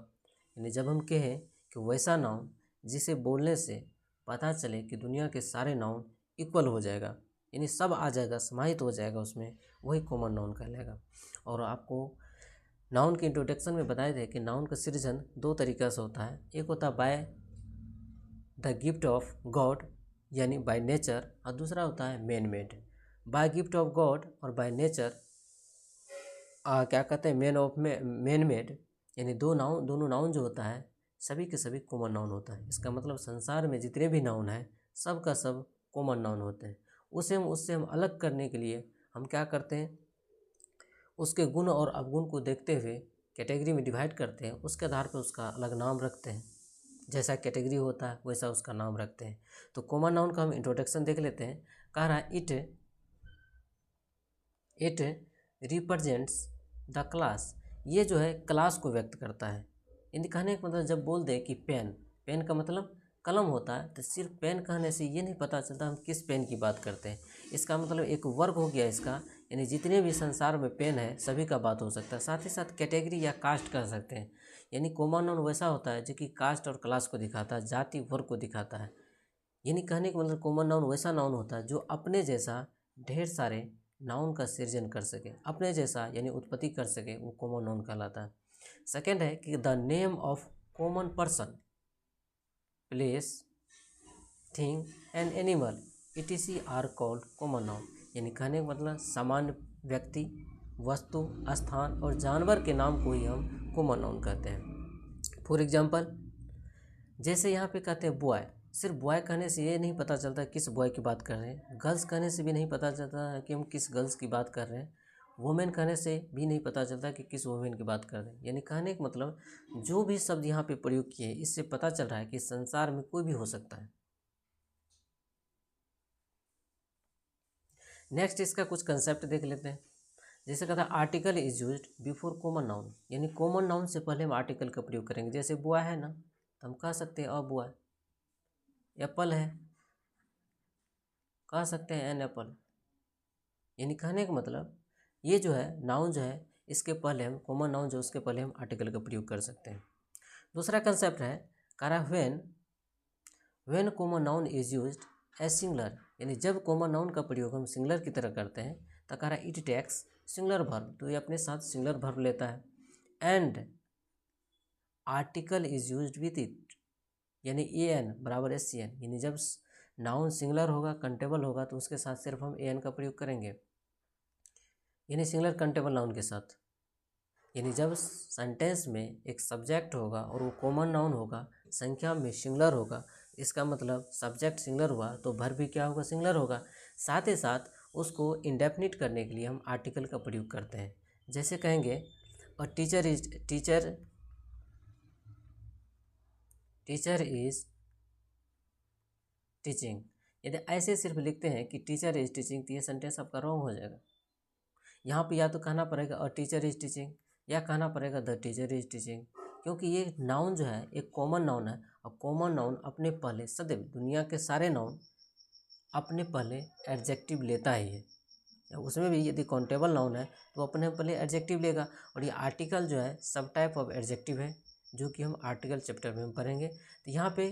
यानी जब हम कहें कि वैसा नाउन जिसे बोलने से पता चले कि दुनिया के सारे नाउन इक्वल हो जाएगा, यानी सब आ जाएगा, समाहित हो जाएगा उसमें, वही कॉमन नाउन कहलाएगा। और आपको नाउन के इंट्रोडक्शन में बताए थे कि नाउन का सृजन दो तरीक़ा से होता है। एक होता है by the gift of God यानी बाय नेचर, और दूसरा होता है man made. By gift of God और बाय नेचर क्या कहते हैं मैन मेड, यानी दोनों नाउन जो होता है सभी के सभी कॉमन नाउन होता है। इसका मतलब संसार में जितने भी नाउन हैं सब का सब कॉमन नाउन होते हैं। उससे हम अलग करने के लिए हम क्या करते हैं, उसके गुण और अवगुण को देखते हुए कैटेगरी में डिवाइड करते हैं, उसके आधार पर उसका अलग नाम रखते हैं। जैसा कैटेगरी होता है वैसा उसका नाम रखते हैं। तो कॉमन नाउन का हम इंट्रोडक्शन देख लेते हैं। कह रहा है इट रिप्रेजेंट्स द क्लास। ये जो है क्लास को व्यक्त करता है। इन कहने का मतलब जब बोल दे कि पेन का मतलब कलम होता है, तो सिर्फ पेन कहने से ये नहीं पता चलता हम किस पेन की बात करते हैं। इसका मतलब एक वर्ग हो गया इसका, यानी जितने भी संसार में पेन है सभी का बात हो सकता है। साथ ही साथ कैटेगरी या कास्ट कर सकते हैं, यानी कॉमन नाउन वैसा होता है जो कि कास्ट और क्लास को दिखाता है, जाति वर्ग को दिखाता है। यानी कहने का मतलब कॉमन नाउन वैसा नाउन होता है जो अपने जैसा ढेर सारे नाउन का सृजन कर सके, अपने जैसा यानी उत्पत्ति कर सके, वो कॉमन नाउन कहलाता है। सेकेंड है कि the name of common person, place, thing and animal etc are called common noun. यानी कहने का मतलब सामान्य व्यक्ति, वस्तु, स्थान और जानवर के नाम को ही हम कॉमन नाउन कहते हैं। फॉर एग्जांपल जैसे यहाँ पे कहते हैं बॉय, सिर्फ बॉय कहने से ये नहीं पता चलता किस बॉय की बात कर रहे हैं। गर्ल्स कहने से भी नहीं पता चलता है कि हम किस गर्ल्स की बात कर रहे हैं। वुमेन कहने से भी नहीं पता चलता कि किस वुमेन की बात कर रहे हैं। यानी कहने का मतलब जो भी शब्द यहाँ पे प्रयोग किए इससे पता चल रहा है कि संसार में कोई भी हो सकता है। नेक्स्ट इसका कुछ कंसेप्ट देख लेते हैं। जैसे कहता है article is used before common noun, यानी कॉमन नाउन से पहले हम आर्टिकल का प्रयोग करेंगे। जैसे बॉय है ना, तो हम कह सकते हैं अ बॉय। एप्पल है, कह सकते हैं एन एप्पल। यानी कहने का मतलब ये जो है नाउन जो है इसके पहले हम कॉमन नाउन जो उसके पहले हम आर्टिकल का प्रयोग कर सकते हैं। दूसरा कंसेप्ट है करा when common noun is used as singular, यानी जब कॉमन नाउन का प्रयोग हम सिंगुलर की तरह करते हैं तो कह रहा है इट टेक्स सिंगुलर वर्ब, तो ये अपने साथ सिंगुलर वर्ब लेता है। And article is used with it, यानी ए एन बराबर एस सी एन, यानी जब नाउन सिंगुलर होगा, कंटेबल होगा, तो उसके साथ सिर्फ हम ए एन का प्रयोग करेंगे, यानी सिंगुलर कंटेबल नाउन के साथ। यानी जब सेंटेंस में एक सब्जेक्ट होगा और वो कॉमन नाउन होगा, संख्या में सिंगुलर होगा, इसका मतलब सब्जेक्ट सिंगुलर हुआ तो वर्ब भी क्या होगा, सिंगुलर होगा। साथ ही साथ उसको इंडेफिनिट करने के लिए हम आर्टिकल का प्रयोग करते हैं। जैसे कहेंगे और टीचर इज टीचिंग, यदि ऐसे सिर्फ लिखते हैं कि टीचर इज टीचिंग तो ये सेंटेंस आपका रॉन्ग हो जाएगा। यहाँ पे या तो कहना पड़ेगा अ टीचर इज टीचिंग या कहना पड़ेगा द टीचर इज टीचिंग, क्योंकि ये नाउन जो है एक कॉमन नाउन है। और कॉमन नाउन अपने पहले सदैव दुनिया के सारे नाउन अपने पहले एडजेक्टिव लेता ही है। उसमें भी यदि काउंटेबल नाउन है तो अपने पहले एडजेक्टिव लेगा। और ये आर्टिकल जो है सब टाइप ऑफ एडजेक्टिव है जो कि हम आर्टिकल चैप्टर में हम पढ़ेंगे। तो यहाँ पे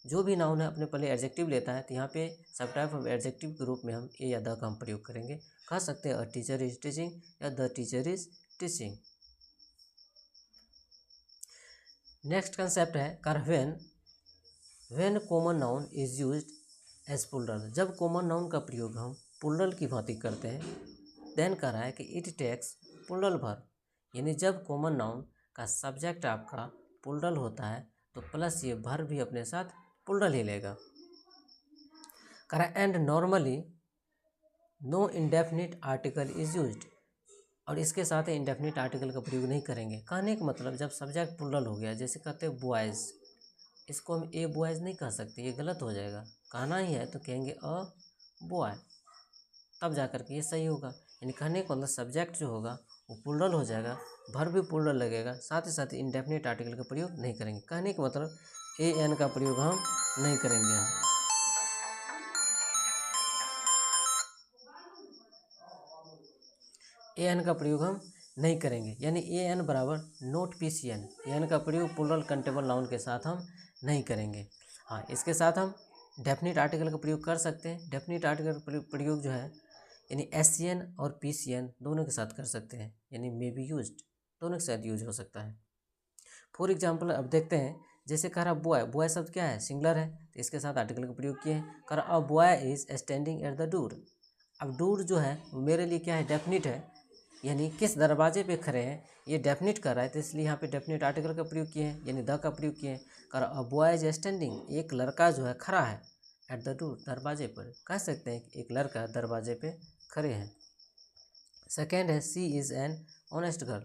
जो भी नाउन है अपने पहले एडजेक्टिव लेता है, तो यहाँ पे सब टाइप ऑफ एडजेक्टिव के रूप में हम ए या द का हम प्रयोग करेंगे। कह सकते हैं अ टीचर इज टीचिंग या the teacher is teaching. Next concept है कर when common noun is used as plural, जब कॉमन नाउन का प्रयोग हम प्लूरल की भांति करते हैं। देन कह रहा है कि इट टेक्स प्लूरल वर्ब, यानी जब कॉमन नाउन का सब्जेक्ट आपका प्लूरल होता है तो प्लस ये वर्ब भी अपने साथ प्लूरल ही लेगा। करा and normally no indefinite article is used, और इसके साथ इंडेफिनिट आर्टिकल का प्रयोग नहीं करेंगे। कहने का मतलब जब सब्जेक्ट प्लूरल हो गया, जैसे कहते हैं बॉयज़, इसको हम ए बॉयज़ नहीं कह सकते, ये गलत हो जाएगा। कहना ही है तो कहेंगे अ बॉय, तब जा कर के ये सही होगा। यानी कहने का मतलब सब्जेक्ट जो होगा वो प्लूरल हो जाएगा, वर्ब भी प्लूरल लगेगा, साथ ही इंडेफिनिट आर्टिकल का प्रयोग नहीं करेंगे। कहने का मतलब ए एन का प्रयोग हम नहीं करेंगे। ए एन का प्रयोग हम नहीं करेंगे, यानी ए एन बराबर note P C N, A N का प्रयोग प्लूरल कंटेबल नाउन के साथ हम नहीं करेंगे। हाँ, इसके साथ हम डेफिनिट आर्टिकल का प्रयोग कर सकते हैं। डेफिनिट आर्टिकल का प्रयोग जो है यानी एस सी एन और पी सी एन दोनों के साथ कर सकते हैं, यानी मे बी यूज्ड, दोनों के साथ यूज हो सकता है। फॉर एग्जाम्पल अब देखते हैं, जैसे कह रहा बॉय, बॉय शब्द क्या है, सिंगुलर है, तो इसके साथ आर्टिकल का प्रयोग किए हैं। कह रहा a boy is standing at the door, अब डोर जो है मेरे लिए क्या है, डेफिनिट है, यानी किस दरवाजे पे खड़े हैं ये डेफिनिट कर रहा है, तो इसलिए यहाँ पे डेफिनिट आर्टिकल का प्रयोग किए हैं, यानी द का प्रयोग किए हैं। कर अ बॉय इज स्टैंडिंग, एक लड़का जो है खड़ा है, एट द डोर, दरवाजे पर, कह सकते हैं कि एक लड़का दरवाजे पे खड़े हैं। सेकेंड है she is an honest girl,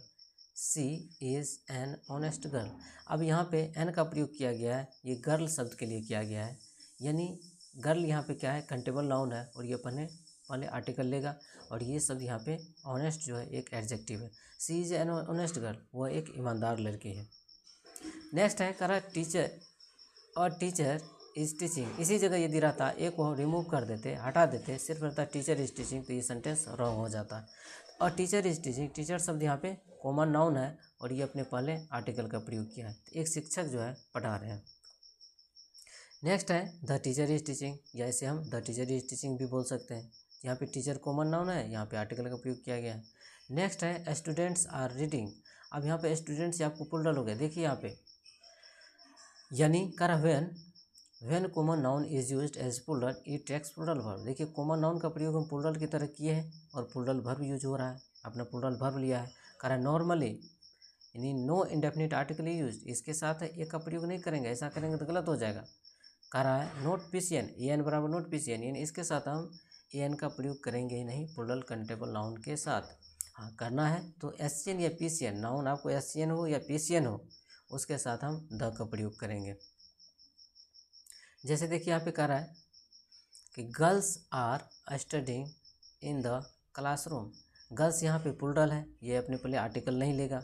she is an honest girl, अब यहाँ पे एन का प्रयोग किया गया है, ये गर्ल शब्द के लिए किया गया है, यानी गर्ल यहाँ पे क्या है, कंटेबल नाउन है, और ये पहले आर्टिकल लेगा, और ये शब्द यहाँ पे ऑनेस्ट जो है एक एडजेक्टिव है। सी इज एन ऑनेस्ट गर्ल, वह एक ईमानदार लड़की है। नेक्स्ट है करा टीचर और टीचर इज टीचिंग, इसी जगह यदि रहता एक को रिमूव कर देते, हटा देते, सिर्फ रहता टीचर इज टीचिंग, तो ये सेंटेंस रॉन्ग हो जाता। और टीचर इज टीचिंग, टीचर शब्द यहाँ पे कॉमन नाउन है, और ये अपने पहले आर्टिकल का प्रयोग किया है, तो एक शिक्षक जो है पढ़ा रहे हैं। नेक्स्ट है द टीचर इज टीचिंग, या इसे हम द टीचर इज टीचिंग भी बोल सकते हैं। यहाँ पे टीचर कॉमन नाउन है, यहाँ पे आर्टिकल का प्रयोग किया गया है। नेक्स्ट है स्टूडेंट्स आर रीडिंग, अब यहाँ पे स्टूडेंट्स आपको प्लूरल हो गया, देखिए यहाँ पे, यानी कर when common noun is used as plural it takes plural verb, देखिए कॉमन नाउन का प्रयोग हम प्लूरल की तरह किए हैं, और प्लूरल वर्ब यूज हो रहा है, अपना प्लूरल वर्ब लिया है। कर नॉर्मली यानी नो इंडेफिनिट आर्टिकल यूज, इसके साथ एक का प्रयोग नहीं करेंगे, ऐसा करेंगे तो गलत हो जाएगा। कह रहा है note P C N, A N बराबर नोट पी सी एन, यानी इसके साथ हम ए एन का प्रयोग करेंगे ही नहीं प्लूरल कंटेबल नाउन के साथ। हाँ, करना है तो एस सी एन या पी सी एन, नाउन आपको एस सी एन हो या पी सी एन हो, उसके साथ हम द का प्रयोग करेंगे। जैसे देखिए यहाँ पे कह रहा है कि girls are studying in the classroom, girls यहाँ पे प्लूरल है, ये अपने पहले आर्टिकल नहीं लेगा,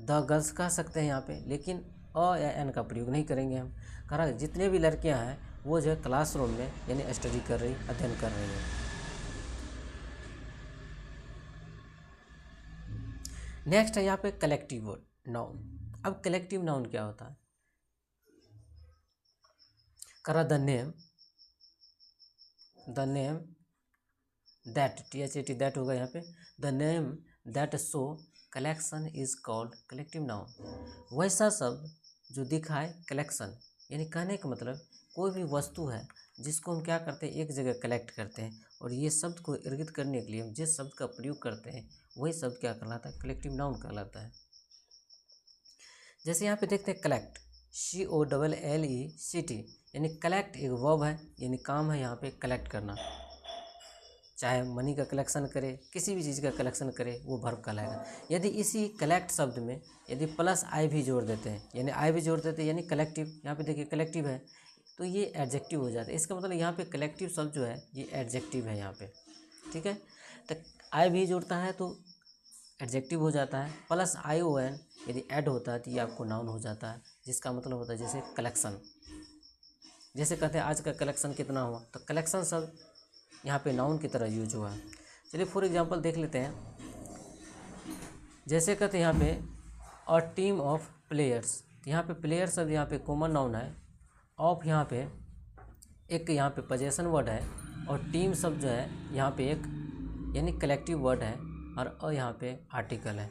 द गर्ल्स कह सकते हैं यहाँ पे, लेकिन अ या एन का प्रयोग नहीं करेंगे हम। कह रहा है जितने भी लड़कियाँ हैं वो जो है क्लासरूम में यानी स्टडी कर रही, अध्ययन कर रही हैं। नेक्स्ट है यहाँ पे कलेक्टिव नाउन, अब कलेक्टिव नाउन क्या होता है, करा the name that, THAT that होगा यहाँ पे, the name that show collection is called collective noun, वैसा शब्द जो दिखाए कलेक्शन, यानी कहने का मतलब कोई भी वस्तु है जिसको हम क्या करते हैं, एक जगह कलेक्ट करते हैं, और ये शब्द को इंगित करने के लिए हम जिस शब्द का प्रयोग करते हैं वही शब्द क्या कहलाता है, कलेक्टिव नाउन कहलाता है। जैसे यहाँ पे देखते हैं कलेक्ट, COLLECT, यानी कलेक्ट एक वर्ब है, यानी काम है यहाँ पे कलेक्ट करना, चाहे मनी का कलेक्शन करे, किसी भी चीज़ का कलेक्शन करे, वो वर्ब कहलाएगा। यदि इसी कलेक्ट शब्द में यदि प्लस आई भी जोड़ देते हैं, यानी आई भी जोड़ देते हैं, यानी कलेक्टिव, यहाँ पे देखिए कलेक्टिव है तो ये एडजेक्टिव हो जाता है। इसका मतलब यहाँ पे कलेक्टिव शब्द जो है ये एडजेक्टिव है यहाँ पे, ठीक है। तो आई भी जोड़ता है तो एडजेक्टिव हो जाता है, प्लस ION यदि ऐड होता है तो ये आपको नाउन हो जाता है, जिसका मतलब होता है जैसे कलेक्शन, जैसे कहते हैं आज का कलेक्शन कितना हुआ, तो कलेक्शन शब्द यहाँ पे नाउन की तरह यूज हुआ है। चलिए फॉर एग्जांपल देख लेते हैं, जैसे कहते हैं यहाँ पे अ टीम ऑफ प्लेयर्स, यहाँ पे प्लेयर शब्द यहाँ पे कॉमन नाउन है, ऑफ यहाँ पे एक यहाँ पे पोजेशन वर्ड है, और टीम शब्द जो है यहाँ पे एक यानी कलेक्टिव वर्ड है, और अ यहाँ पे आर्टिकल है।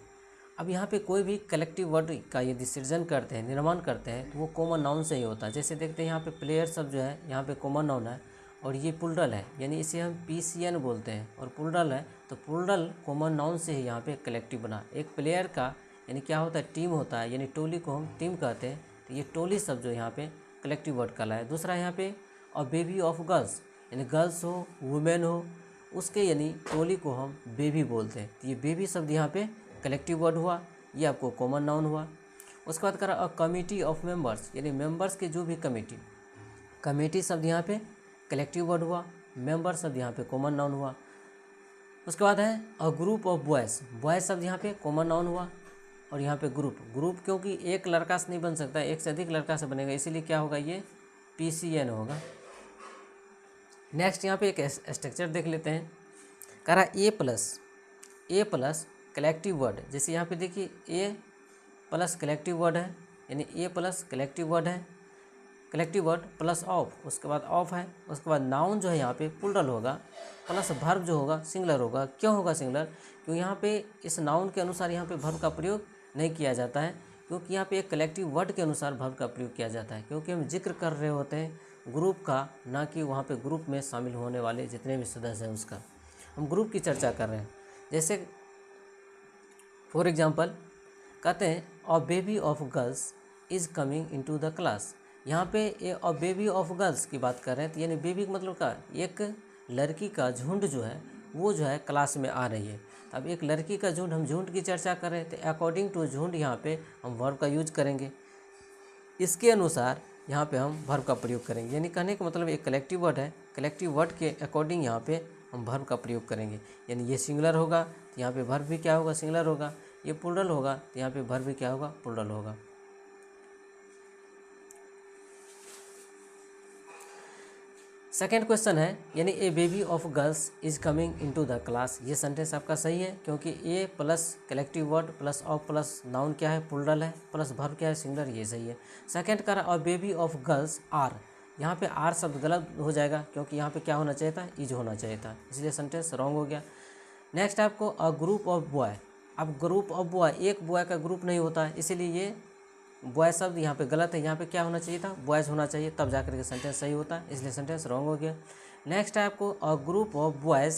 अब यहाँ पे कोई भी कलेक्टिव वर्ड का यदि सृजन करते हैं, निर्माण करते हैं, तो वो कॉमन नाउन से ही होता है। जैसे देखते हैं यहाँ पे प्लेयर शब्द जो है यहाँ पे कॉमन नाउन है, और ये प्लूरल है, यानी इसे हम PCN बोलते हैं, और प्लूरल है तो प्लूरल कॉमन नाउन से ही यहाँ पे कलेक्टिव बना। एक प्लेयर का यानी क्या होता है, टीम होता है, यानी टोली को हम टीम कहते हैं, तो ये टोली शब्द जो यहाँ पे कलेक्टिव वर्ड कहलाए। दूसरा यहाँ पे अ बेबी ऑफ गर्ल्स, यानी गर्ल्स हो वुमेन हो उसके यानी टोली को हम बेबी बोलते हैं, तो ये बेबी शब्द यहाँ पे कलेक्टिव वर्ड हुआ, ये आपको कॉमन नाउन हुआ। उसके बाद करा अ कमिटी ऑफ मेंबर्स, यानी मेंबर्स के जो भी कमेटी शब्द यहाँ पे कलेक्टिव वर्ड हुआ, मेंबर शब्द यहाँ पे कॉमन नाउन हुआ। उसके बाद है अ ग्रुप ऑफ बॉयज़ शब्द यहाँ पे कॉमन नाउन हुआ, और यहाँ पे ग्रुप क्योंकि एक लड़का से नहीं बन सकता, एक से अधिक लड़का से बनेगा, इसीलिए क्या होगा, ये PCN होगा। नेक्स्ट यहाँ पे एक स्ट्रक्चर देख लेते हैं, कह रहा ए प्लस कलेक्टिव वर्ड, जैसे यहाँ पे देखिए ए प्लस कलेक्टिव वर्ड है, यानी a plus collective word plus of, उसके बाद ऑफ है, उसके बाद नाउन जो है यहाँ पे प्लूरल होगा, प्लस वर्ब जो होगा सिंगुलर होगा। क्यों होगा सिंगुलर, क्योंकि यहाँ पे इस नाउन के अनुसार यहाँ पे वर्ब का प्रयोग नहीं किया जाता है, क्योंकि यहाँ पे एक कलेक्टिव वर्ड के अनुसार वर्ब का प्रयोग किया जाता है, क्योंकि हम जिक्र कर रहे होते हैं ग्रुप का, ना कि वहाँ पे ग्रुप में शामिल होने वाले जितने भी सदस्य हैं उसका, हम ग्रुप की चर्चा कर रहे हैं। जैसे फॉर एग्जांपल कहते हैं अ bevy of girls is coming into the class, यहाँ पे अ बेबी ऑफ गर्ल्स की बात कर रहे हैं, तो यानी बेबी का मतलब का एक लड़की का झुंड जो है वो जो है क्लास में आ रही है। अब एक लड़की का झुंड, हम झुंड की चर्चा कर रहे हैं, तो अकॉर्डिंग टू झुंड यहाँ पे हम वर्ब का यूज करेंगे, इसके अनुसार यहाँ पे हम वर्ब का प्रयोग करेंगे। यानी कहने का मतलब एक कलेक्टिव वर्ड है, कलेक्टिव वर्ड के अकॉर्डिंग यहाँ पे हम वर्ब का प्रयोग करेंगे। यानी ये सिंगुलर होगा तो यहाँ पे वर्ब भी क्या होगा, सिंगुलर होगा। ये प्लूरल होगा तो यहाँ पे वर्ब भी क्या होगा, प्लूरल होगा। सेकेंड क्वेश्चन है, यानी a bevy of girls is coming into the class, ये सेंटेंस आपका सही है, क्योंकि a plus collective word plus of plus noun क्या है, प्लूरल है, प्लस वर्ब क्या है, सिंगुलर, ये सही है। सेकेंड करा a bevy of girls are, यहाँ पे आर शब्द गलत हो जाएगा, क्योंकि यहाँ पे क्या होना चाहिए था, इज होना चाहिए था, इसलिए सेंटेंस रॉन्ग हो गया। नेक्स्ट आपको अ ग्रुप ऑफ बॉय, अब ग्रुप ऑफ बॉय एक बॉय का ग्रुप नहीं होता है, इसीलिए ये बॉय शब्द यहाँ पे गलत है, यहाँ पे क्या होना चाहिए था, बॉयज़ होना चाहिए, तब जाकर के सेंटेंस सही होता है, इसलिए सेंटेंस रॉन्ग हो गया। नेक्स्ट है आपको a group of boys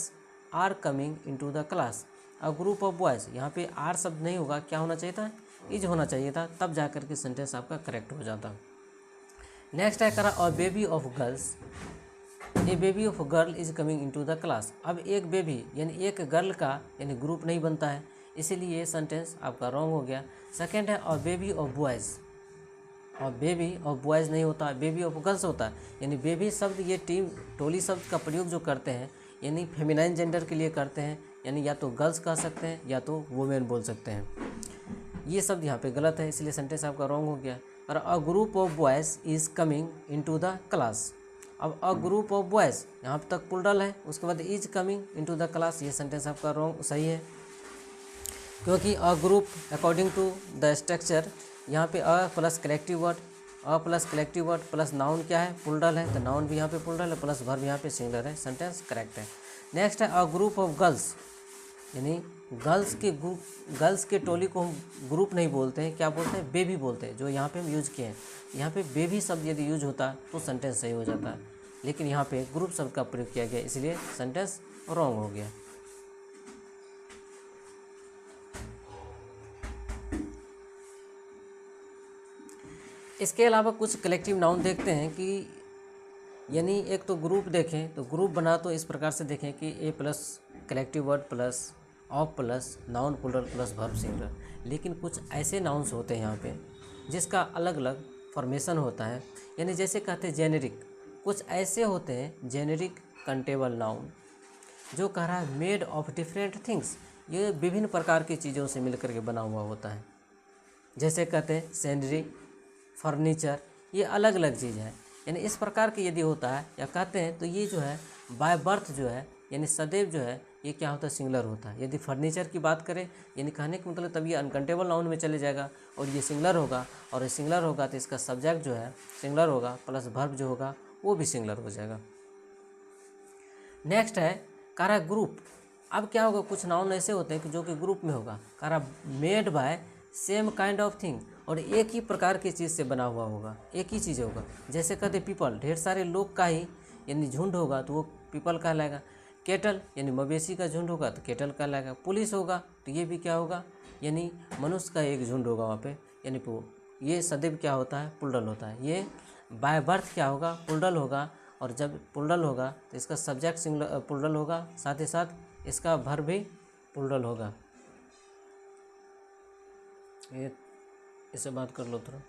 are coming into the class, a group of boys, यहाँ पे आर शब्द नहीं होगा, क्या होना चाहिए था, इज होना चाहिए था, तब जाकर के सेंटेंस आपका करेक्ट हो जाता। नेक्स्ट है करा a bevy of girls, A bevy of girl is coming into the class, अब एक बेबी यानी एक गर्ल का यानी ग्रुप नहीं बनता है, इसीलिए ये सेंटेंस आपका रॉन्ग हो गया। सेकेंड है अ बेबी ऑफ बॉयज़, और बेबी ऑफ बॉयज़ नहीं होता, बेबी ऑफ गर्ल्स होता है, यानी बेबी शब्द ये टीम टोली शब्द का प्रयोग जो करते हैं यानी फेमिनाइन जेंडर के लिए करते हैं, यानी या तो गर्ल्स कह सकते हैं या तो वुमेन बोल सकते हैं, ये शब्द यहाँ पे गलत है, इसलिए सेंटेंस आपका रॉन्ग हो गया। और अ group of boys is coming into the class, अब अ ग्रुप ऑफ बॉयज़ यहाँ तक प्लूरल है, उसके बाद is coming into the class, ये सेंटेंस आपका रॉन्ग सही है, क्योंकि a group according to the structure यहाँ पे a plus collective word plus noun क्या है, प्लूरल है, तो नाउन भी यहाँ पे प्लूरल है, प्लस वर्ब यहाँ पे सिंगुलर है, सेंटेंस करेक्ट है। नेक्स्ट है अ ग्रुप ऑफ गर्ल्स, यानी गर्ल्स के टोली को हम ग्रुप नहीं बोलते हैं, क्या बोलते हैं, बेबी बोलते हैं, जो यहाँ पे हम यूज किए हैं। यहाँ पे बेबी शब्द यदि यूज होता तो सेंटेंस सही हो जाता है, लेकिन यहाँ पे ग्रुप शब्द का प्रयोग किया गया, इसलिए सेंटेंस रॉन्ग हो गया। इसके अलावा कुछ कलेक्टिव नाउन देखते हैं कि यानी एक तो ग्रुप देखें तो ग्रुप बना तो इस प्रकार से देखें कि a plus collective word plus of plus noun plural plus verb singular, लेकिन कुछ ऐसे नाउन्स होते हैं यहाँ पे जिसका अलग अलग फॉर्मेशन होता है, यानी जैसे कहते हैं जेनेरिक, कुछ ऐसे होते हैं जेनेरिक कंटेबल नाउन जो कह रहा है मेड ऑफ डिफरेंट थिंग्स, ये विभिन्न प्रकार की चीज़ों से मिलकर के बना हुआ होता है, जैसे कहते हैं सैंडरी, फर्नीचर, ये अलग अलग चीज़ है, यानी इस प्रकार के यदि होता है या कहते हैं तो ये जो है बाय बर्थ जो है यानी सदैव जो है ये क्या होता है, सिंगुलर होता है। यदि फर्नीचर की बात करें यानी कहने का मतलब तब ये अनकंटेबल नाउन में चले जाएगा और ये सिंगुलर होगा, और ये सिंगुलर होगा तो इसका सब्जेक्ट जो है सिंगुलर होगा, प्लस वर्ब जो होगा वो भी सिंगुलर हो जाएगा। नेक्स्ट है कारा ग्रुप, अब क्या होगा, कुछ नाउन ऐसे होते हैं कि जो कि ग्रुप में होगा, कारा made by same kind of thing, और एक ही प्रकार की चीज़ से बना हुआ होगा, एक ही चीज़ होगा, जैसे कहते पीपल, ढेर सारे लोग का ही यानी झुंड होगा तो वो पीपल कहलाएगा। केटल यानी मवेशी का झुंड होगा तो केटल कहलाएगा। पुलिस होगा तो ये भी क्या होगा, यानी मनुष्य का एक झुंड होगा वहाँ पे, यानी ये सदैव क्या होता है, पुल्डल होता है। ये बाय बर्थ क्या होगा, पुल्डल होगा। और जब पुल्डल होगा तो इसका सब्जेक्ट सिंगुलर पुल्डल होगा, साथ ही साथ इसका वर्ब भी पुल्डल होगा। ये इससे बात कर लो थोड़ा।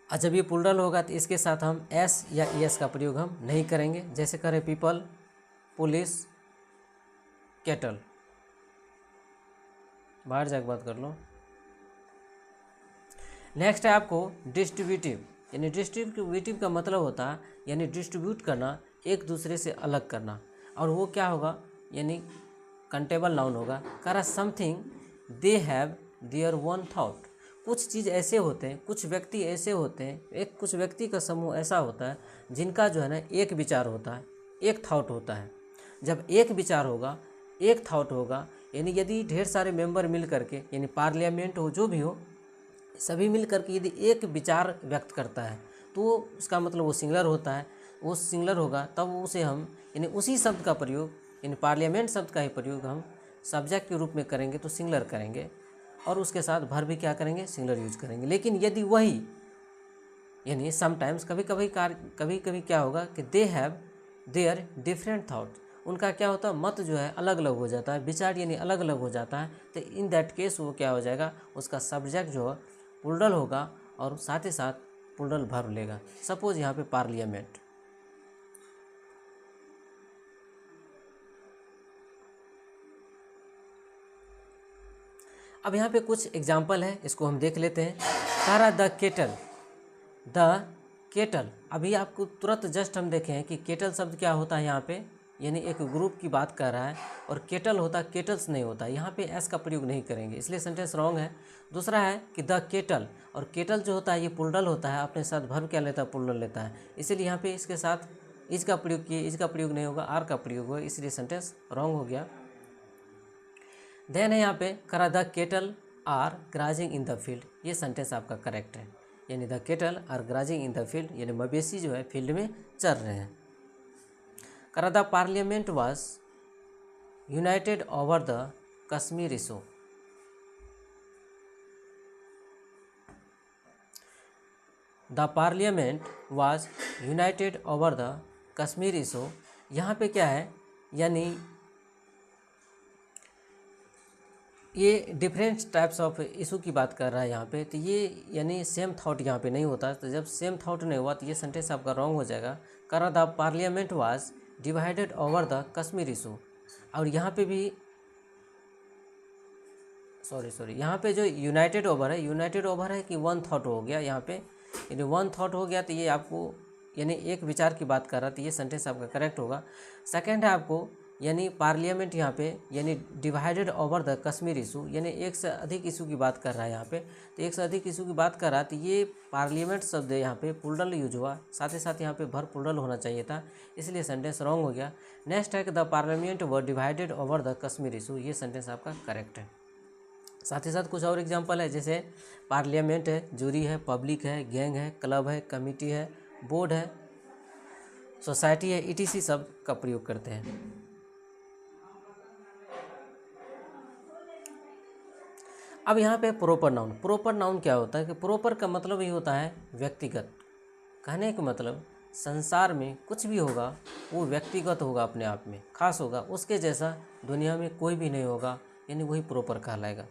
और जब ये पुल्डल होगा तो इसके साथ हम एस या एस का प्रयोग हम नहीं करेंगे, जैसे करें पीपल, पुलिस, केटल। बाहर जाकर बात कर लो। नेक्स्ट है आपको डिस्ट्रीब्यूटिव, यानी डिस्ट्रीब्यूटिव का मतलब होता है यानी डिस्ट्रीब्यूट करना, एक दूसरे से अलग करना। और वो क्या होगा, यानी कंटेबल नाउन होगा। करा something they have their one thought, कुछ चीज़ ऐसे होते हैं, कुछ व्यक्ति ऐसे होते हैं, कुछ व्यक्ति का समूह ऐसा होता है जिनका जो है ना एक विचार होता है, एक थाट होता है। जब एक विचार होगा, एक थाट होगा, यानी यदि ढेर सारे मेंबर मिल करके, यानी पार्लियामेंट हो जो भी हो, सभी मिल करके यदि एक विचार व्यक्त करता है तो उसका मतलब वो सिंगुलर होता है। वो सिंगुलर होगा तब उसे हम, यानी उसी शब्द का प्रयोग, यानी पार्लियामेंट शब्द का ही प्रयोग हम सब्जेक्ट के रूप में करेंगे तो सिंगुलर करेंगे, और उसके साथ वर्ब भी क्या करेंगे, सिंगुलर यूज करेंगे। लेकिन यदि वही, यानी समटाइम्स कभी कभी क्या होगा कि they have their different thought, उनका क्या होता है, मत जो है अलग अलग हो जाता है, विचार यानी अलग अलग हो जाता है। तो इन दैट केस वो क्या हो जाएगा, उसका सब्जेक्ट जो है पुल्डल होगा और साथ ही साथ पुल्डल वर्ब लेगा। सपोज यहाँ पे पार्लियामेंट, अब यहाँ पे कुछ एग्जाम्पल है, इसको हम देख लेते हैं। तारा द केटल, अभी आपको तुरंत जस्ट हम देखें हैं कि केटल शब्द क्या होता है यहाँ पे, यानी एक ग्रुप की बात कर रहा है, और केटल होता केटल्स नहीं होता, यहाँ पे एस का प्रयोग नहीं करेंगे, इसलिए सेंटेंस रॉन्ग है। दूसरा है कि द केटल, और केटल जो होता है ये पुल्डल होता है, अपने साथ वर्ब क्या लेता है, पुल्डल लेता है, इसीलिए यहाँ पे इसके साथ इज का प्रयोग किए, इज का प्रयोग नहीं होगा, आर का प्रयोग होगा, इसलिए सेंटेंस रॉन्ग हो गया। देन है यहाँ पे करा the cattle are grazing in the field, ये सेंटेंस आपका करेक्ट है, यानी the cattle are grazing in the field, यानी मवेशी जो है फील्ड में चल रहे हैं। करा the parliament was United over the Kashmir issue, the parliament was United over the Kashmir issue, यहाँ पे क्या है, यानी ये डिफरेंट टाइप्स ऑफ इशू की बात कर रहा है यहाँ पे, तो ये यानी सेम थॉट यहाँ पे नहीं होता। तो जब सेम थॉट नहीं हुआ तो ये सेंटेंस आपका रॉन्ग हो जाएगा। करा the parliament was divided over the Kashmir issue, और यहाँ पे भी सॉरी यहाँ पे जो यूनाइटेड ओवर है कि वन थॉट हो गया यहाँ पे, यानी वन थॉट हो गया तो ये आपको यानी एक विचार की बात कर रहा, तो ये सेंटेंस आपका करेक्ट होगा। सेकंड है आपको यानी पार्लियामेंट यहाँ पे यानी divided over the Kashmir issue, यानी एक से अधिक इशू की बात कर रहा है यहाँ पे, तो एक से अधिक इशू की बात कर रहा है, तो ये पार्लियामेंट शब्द यहाँ पे पुल्डल यूज हुआ, साथ ही साथ यहाँ पे भर पुल्डल होना चाहिए था, इसलिए सेंटेंस रॉन्ग हो गया। नेक्स्ट है कि the parliament were divided over the Kashmir issue, ये सेंटेंस आपका करेक्ट है। साथ ही साथ कुछ और एग्जाम्पल है, जैसे पार्लियामेंट है, जूरी है, पब्लिक है, गैंग है, क्लब है, कमिटी है, बोर्ड है, सोसाइटी है, ETC शब्द का प्रयोग करते हैं। अब यहाँ पे प्रॉपर नाउन क्या होता है कि प्रॉपर का मतलब ये होता है व्यक्तिगत, कहने का मतलब संसार में कुछ भी होगा वो व्यक्तिगत होगा, अपने आप में खास होगा, उसके जैसा दुनिया में कोई भी नहीं होगा, यानी वही प्रॉपर कहलाएगा।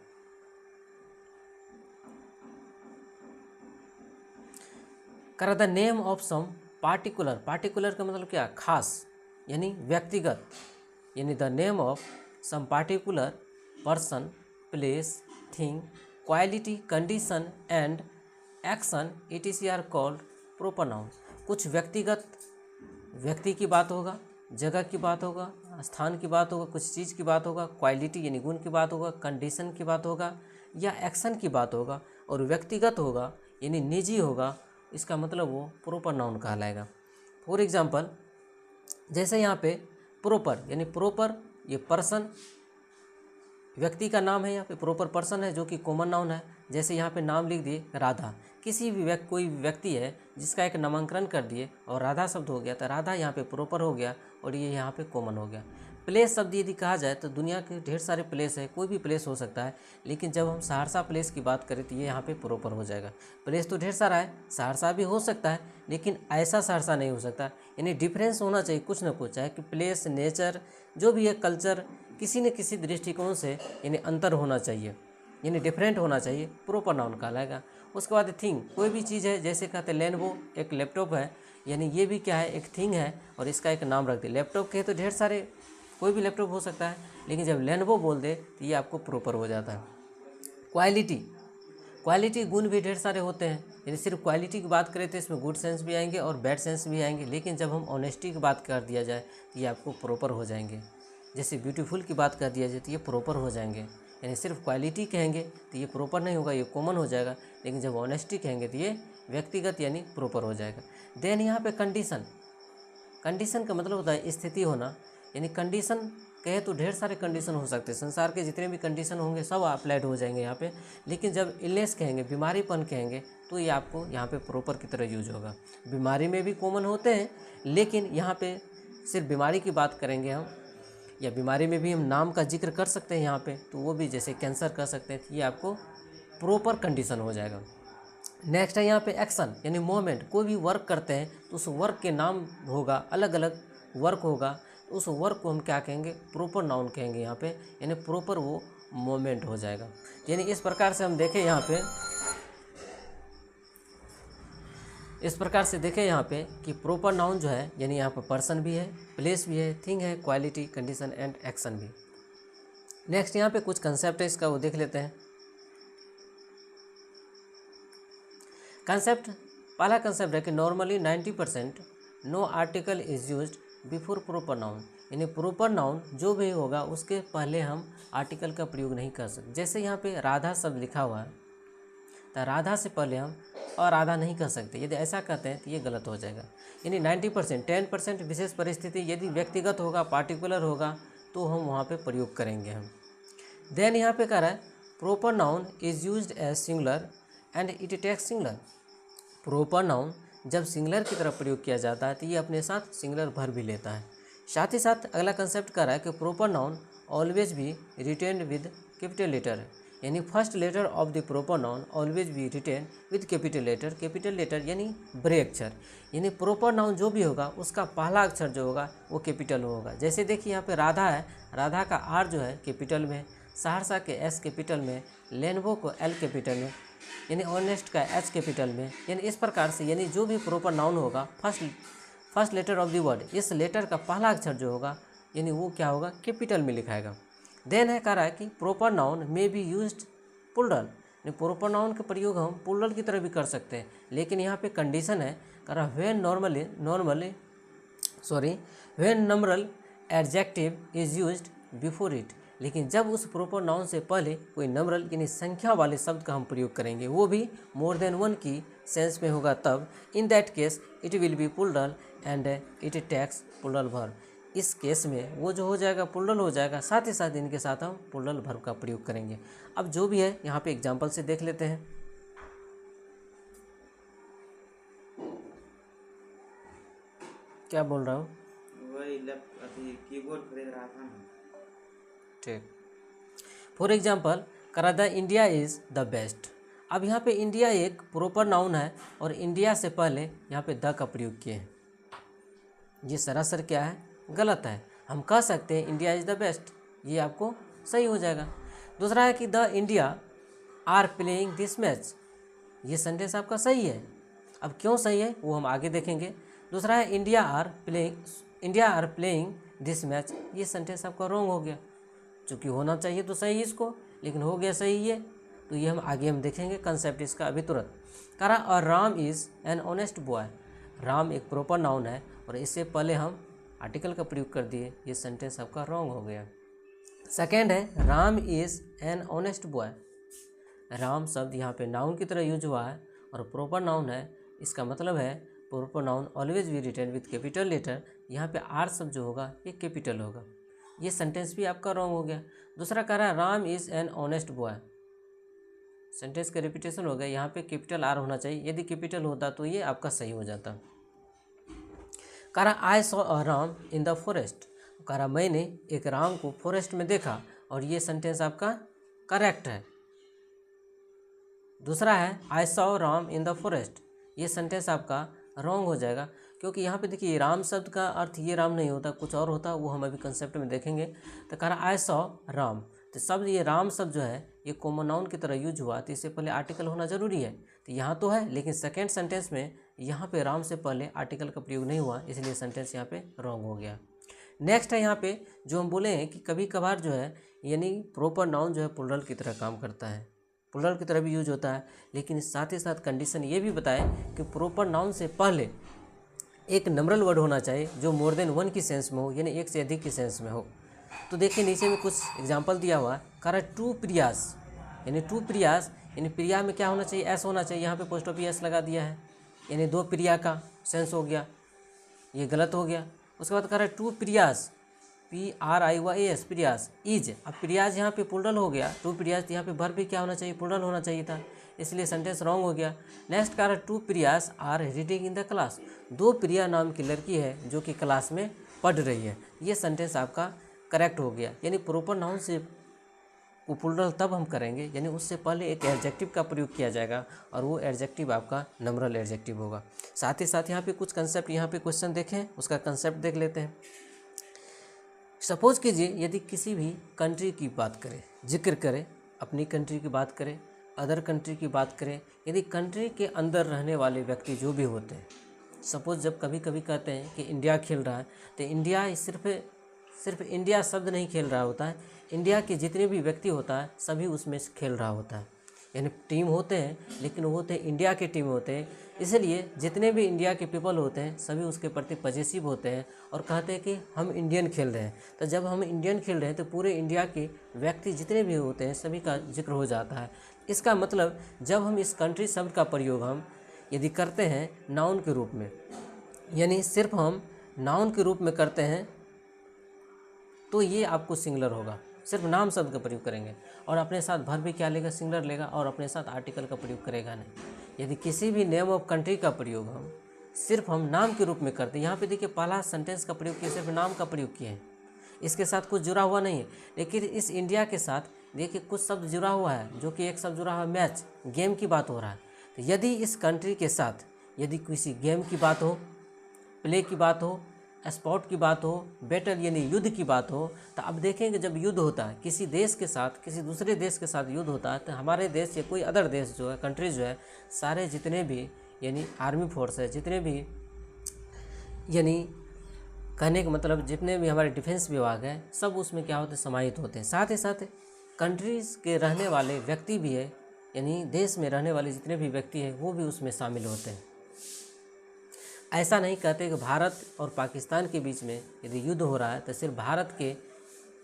कर the name of some particular का मतलब क्या, खास यानी व्यक्तिगत, यानी the name of some particular person, place, thing, quality, condition and action ETC are called proper noun. कुछ व्यक्तिगत व्यक्ति की बात होगा, जगह की बात होगा, स्थान की बात होगा, कुछ चीज़ की बात होगा, क्वालिटी यानी गुण की बात होगा, कंडीशन की बात होगा या एक्शन की बात होगा, और व्यक्तिगत होगा यानी निजी होगा, इसका मतलब वो प्रॉपर नाउन कहलाएगा। फॉर एग्जांपल जैसे यहाँ पे प्रॉपर यानी प्रॉपर ये पर्सन व्यक्ति का नाम है, यहाँ पे प्रॉपर पर्सन है जो कि कॉमन नाउन है। जैसे यहाँ पे नाम लिख दिए राधा, किसी भी कोई भी व्यक्ति है जिसका एक नामांकन कर दिए और राधा शब्द हो गया, तो राधा यहाँ पे प्रॉपर हो गया और ये यहाँ पे कॉमन हो गया। प्लेस शब्द यदि कहा जाए तो दुनिया के ढेर सारे प्लेस है, कोई भी प्लेस हो सकता है, लेकिन जब हम सहरसा प्लेस की बात करें तो ये यहाँ पे प्रॉपर हो जाएगा। प्लेस तो ढेर सारा है, सहरसा भी हो सकता है, लेकिन ऐसा सहरसा नहीं हो सकता। यानी डिफरेंस होना चाहिए कुछ ना कुछ, चाहे कि प्लेस, नेचर, जो भी है, कल्चर, किसी न किसी दृष्टिकोण से यानी अंतर होना चाहिए, यानी डिफरेंट होना चाहिए, प्रॉपर नाउन कहलाएगा। उसके बाद थिंग, कोई भी चीज़ है, जैसे कहते हैं लेनोवो एक लैपटॉप है, यानी ये भी क्या है, एक थिंग है और इसका एक नाम रख दे। लैपटॉप के तो ढेर सारे, कोई भी लैपटॉप हो सकता है, लेकिन जब लेनोवो बोल दे तो ये आपको प्रॉपर हो जाता है। क्वालिटी, क्वालिटी गुण भी ढेर सारे होते हैं, यानी सिर्फ क्वालिटी की बात करें तो इसमें गुड सेंस भी आएंगे और बैड सेंस भी आएंगे, लेकिन जब हम ऑनेस्टी की बात कर दिया जाए तो ये आपको प्रॉपर हो जाएंगे। जैसे ब्यूटीफुल की बात कर दिया जाए तो ये प्रॉपर हो जाएंगे। यानी सिर्फ क्वालिटी कहेंगे तो ये प्रॉपर नहीं होगा, ये कॉमन हो जाएगा, लेकिन जब ऑनेस्टी कहेंगे तो ये व्यक्तिगत यानी प्रॉपर हो जाएगा। देन यहाँ पे कंडीशन, कंडीशन का मतलब होता है स्थिति होना, यानी कंडीशन कहे तो ढेर सारे कंडीशन हो सकते हैं, संसार के जितने भी कंडीशन होंगे सब अप्लाइड हो जाएंगे यहाँ पे, लेकिन जब इलनेस कहेंगे, बीमारीपन कहेंगे, तो ये आपको यहाँ पे प्रॉपर की तरह यूज होगा। बीमारी में भी कॉमन होते हैं, लेकिन यहाँ पे सिर्फ बीमारी की बात करेंगे हम, या बीमारी में भी हम नाम का जिक्र कर सकते हैं यहाँ पे, तो वो भी जैसे कैंसर कर सकते हैं, ये आपको प्रॉपर कंडीशन हो जाएगा। नेक्स्ट है यहाँ पे एक्शन, यानी मूवमेंट। कोई भी वर्क करते हैं तो उस वर्क के नाम होगा, अलग अलग वर्क होगा, तो उस वर्क को हम क्या कहेंगे, प्रॉपर नाउन कहेंगे यहाँ पे, यानी प्रॉपर वो मूवमेंट हो जाएगा। यानी इस प्रकार से हम देखें यहाँ पे, इस प्रकार से देखें यहाँ पे कि प्रॉपर नाउन जो है, यानी यहाँ पर पर्सन भी है, प्लेस भी है, थिंग है, क्वालिटी, कंडीशन एंड एक्शन भी। नेक्स्ट यहाँ पे कुछ कंसेप्ट है, इसका वो देख लेते हैं। कंसेप्ट, पहला कंसेप्ट है कि normally 90% no article is used before proper noun, यानी प्रॉपर नाउन जो भी होगा उसके पहले हम आर्टिकल का प्रयोग नहीं कर सकते। जैसे यहाँ पे राधा शब्द लिखा हुआ है, तो राधा से पहले हम और राधा नहीं कर सकते, यदि ऐसा कहते हैं तो ये गलत हो जाएगा। यानी 90%, 10% विशेष परिस्थिति यदि व्यक्तिगत होगा, पार्टिकुलर होगा, तो हम वहाँ पे प्रयोग करेंगे हम। देन यहाँ पे कह रहा है proper noun is used as singular and it takes singular. Proper noun जब सिंगुलर की तरफ प्रयोग किया जाता है तो ये अपने साथ सिंगुलर भर भी लेता है। साथ ही साथ अगला कंसेप्ट कर रहा है कि proper noun always be written with capital letter, यानी first letter of the proper noun always be written with capital letter. Capital letter यानी बड़े अक्षर, यानी प्रॉपर नाउन जो भी होगा उसका पहला अक्षर जो होगा वो कैपिटल होगा। जैसे देखिए यहाँ पे राधा है, राधा का आर जो है कैपिटल में, सहरसा के एस कैपिटल में, लेनोवो को एल कैपिटल में, यानी ऑनेस्ट का एच कैपिटल में। यानी इस प्रकार से यानी जो भी प्रॉपर नाउन होगा first letter of the word, इस लेटर का पहला अक्षर जो होगा यानी वो क्या होगा, कैपिटल में लिखाएगा। देन है कह रहा है कि proper noun may be used plural, proper noun का प्रयोग हम प्लूरल की तरह भी कर सकते हैं, लेकिन यहाँ पे कंडीशन है कह रहा when when numeral adjective is used before it, लेकिन जब उस प्रॉपर नाउन से पहले कोई नंबरल यानी संख्या वाले शब्द का हम प्रयोग करेंगे, वो भी मोर देन वन की सेंस में होगा, तब in that case it will be plural and it takes plural verb. इस केस में वो जो हो जाएगा प्लूरल हो जाएगा, साथ ही साथ इनके साथ हम प्लूरल वर्ब का प्रयोग करेंगे। अब जो भी है यहाँ पे एग्जाम्पल से देख लेते हैं। क्या बोल रहा हूँ, वही कीबोर्ड खरीद रहा था ना। ठीक, फॉर एग्जाम्पल करा the India is the best. अब यहाँ पे इंडिया एक प्रॉपर नाउन है और इंडिया से पहले यहाँ पे द का प्रयोग किए हैं, ये सरासर क्या है, गलत है। हम कह सकते हैं इंडिया इज़ द बेस्ट, ये आपको सही हो जाएगा। दूसरा है कि the India are playing this match, ये सेंटेंस आपका सही है। अब क्यों सही है वो हम आगे देखेंगे। दूसरा है India are playing this match, ये सेंटेंस आपका रॉन्ग हो गया, चूँकि होना चाहिए तो सही इसको, लेकिन हो गया सही ये, तो ये हम आगे देखेंगे कंसेप्ट इसका अभी तुरंत। करा और Ram is an honest boy, Ram एक प्रॉपर नाउन है और इससे पहले हम आर्टिकल का प्रयोग कर दिए, ये सेंटेंस आपका रॉन्ग हो गया। सेकेंड है Ram is an honest boy, Ram शब्द यहाँ पे नाउन की तरह यूज हुआ है और प्रॉपर नाउन है, इसका मतलब है proper noun always be written with capital letter, यहाँ पे आर शब्द जो होगा ये कैपिटल होगा, ये सेंटेंस भी आपका रॉन्ग हो गया। दूसरा कह रहा है Ram is an honest boy, sentence का रिपीटेशन हो गया, यहाँ पे कैपिटल आर होना चाहिए, यदि कैपिटल होता तो ये आपका सही हो जाता। कह रहा I saw a Ram in the forest, कह रहा मैंने एक राम को फॉरेस्ट में देखा, और ये सेंटेंस आपका करेक्ट है। दूसरा है I saw Ram in the forest, ये सेंटेंस आपका रॉन्ग हो जाएगा, क्योंकि यहाँ पे देखिए राम शब्द का अर्थ ये राम नहीं होता, कुछ और होता, वो हम अभी कंसेप्ट में देखेंगे। तो कह रहा आई सॉ राम, तो शब्द ये राम शब्द जो है ये कॉमन नाउन की तरह यूज हुआ, तो इससे पहले आर्टिकल होना जरूरी है। तो यहाँ तो है, लेकिन सेकेंड सेंटेंस में यहाँ पे राम से पहले आर्टिकल का प्रयोग नहीं हुआ, इसलिए सेंटेंस यहाँ पे रॉन्ग हो गया। नेक्स्ट है यहाँ पे जो हम बोले हैं कि कभी कभार जो है यानी प्रॉपर नाउन जो है प्लुरल की तरह काम करता है, प्लुरल की तरह भी यूज होता है, लेकिन साथ ही साथ कंडीशन ये भी बताए कि प्रॉपर नाउन से पहले एक नंबरल वर्ड होना चाहिए जो मोर देन वन की सेंस में हो, यानी एक से अधिक की सेंस में हो। तो देखिए नीचे में कुछ एग्जाम्पल दिया हुआ है, कह रहा है टू प्रियास, यानी टू प्रियास, यानी प्रिया में क्या होना चाहिए, एस होना चाहिए, यहाँ पे पोस्ट ऑफ एस लगा दिया है, यानी दो प्रिया का सेंस हो गया, ये गलत हो गया। उसके बाद कह रहा है two Priyas, PRIYAS Priyas is, अब प्रियास यहाँ पे प्लुरल हो गया, टू प्रियास, यहाँ पे वर्ब भी क्या होना चाहिए, प्लुरल होना चाहिए था, इसलिए सेंटेंस रॉन्ग हो गया। नेक्स्ट कह रहा है two Priyas are reading in the class, दो प्रिया नाम की लड़की है जो कि क्लास में पढ़ रही है, ये सेंटेंस आपका करेक्ट हो गया। यानी प्रॉपर नाउन से प्लुरल तब हम करेंगे, यानी उससे पहले एक एडजेक्टिव का प्रयोग किया जाएगा, और वो एडजेक्टिव आपका नंबरल एडजेक्टिव होगा। साथ ही साथ यहाँ पे कुछ कंसेप्ट, यहाँ पे क्वेश्चन देखें, उसका कंसेप्ट देख लेते हैं। सपोज कीजिए यदि किसी भी कंट्री की बात करें, जिक्र करें, अपनी कंट्री की बात करें, अदर कंट्री की बात करें, यदि कंट्री के अंदर रहने वाले व्यक्ति जो भी होते हैं, सपोज जब कभी कभी कहते हैं कि इंडिया खेल रहा है, तो इंडिया सिर्फ इंडिया शब्द नहीं खेल रहा होता है, इंडिया के जितने भी व्यक्ति होता है सभी उसमें खेल रहा होता है, यानी टीम होते हैं, लेकिन वो होते हैं इंडिया के टीम होते हैं, इसलिए जितने भी इंडिया के पीपल होते हैं सभी उसके प्रति पॉजिटिव होते हैं और कहते हैं कि हम इंडियन खेल रहे हैं। तो जब हम इंडियन खेल रहे हैं तो पूरे इंडिया के व्यक्ति जितने भी होते हैं सभी का जिक्र हो जाता है। इसका मतलब जब हम इस कंट्री शब्द का प्रयोग हम यदि करते हैं नाउन के रूप में, यानी सिर्फ हम नाउन के रूप में करते हैं, तो ये आपको सिंगुलर होगा, सिर्फ नाम शब्द का प्रयोग करेंगे, और अपने साथ वर्ब भी क्या लेगा, सिंगुलर लेगा, और अपने साथ आर्टिकल का प्रयोग करेगा नहीं। यदि किसी भी नेम ऑफ कंट्री का प्रयोग हम सिर्फ हम नाम के रूप में करते हैं, यहाँ पे देखिए पहला सेंटेंस का प्रयोग किया, सिर्फ नाम का प्रयोग किए हैं, इसके साथ कुछ जुड़ा हुआ नहीं है। लेकिन इस इंडिया के साथ देखिए कुछ शब्द जुड़ा हुआ है, जो कि एक शब्द जुड़ा हुआ है मैच, गेम की बात हो रहा है। तो यदि इस कंट्री के साथ यदि किसी गेम की बात हो, प्ले की बात हो, स्पोर्ट की बात हो, बैटल यानी युद्ध की बात हो, तो अब देखेंगे जब युद्ध होता है किसी देश के साथ, किसी दूसरे देश के साथ युद्ध होता है, तो हमारे देश या कोई अदर देश जो है, कंट्री जो है, सारे जितने भी यानी आर्मी फोर्स है, जितने भी यानी कहने का मतलब जितने भी हमारे डिफेंस विभाग है, सब उसमें क्या होते हैं, समाहित होते हैं। साथ ही साथ कंट्रीज़ के रहने वाले व्यक्ति भी है, यानी देश में रहने वाले जितने भी व्यक्ति हैं वो भी उसमें शामिल होते हैं। ऐसा नहीं कहते कि भारत और पाकिस्तान के बीच में यदि युद्ध हो रहा है तो सिर्फ भारत के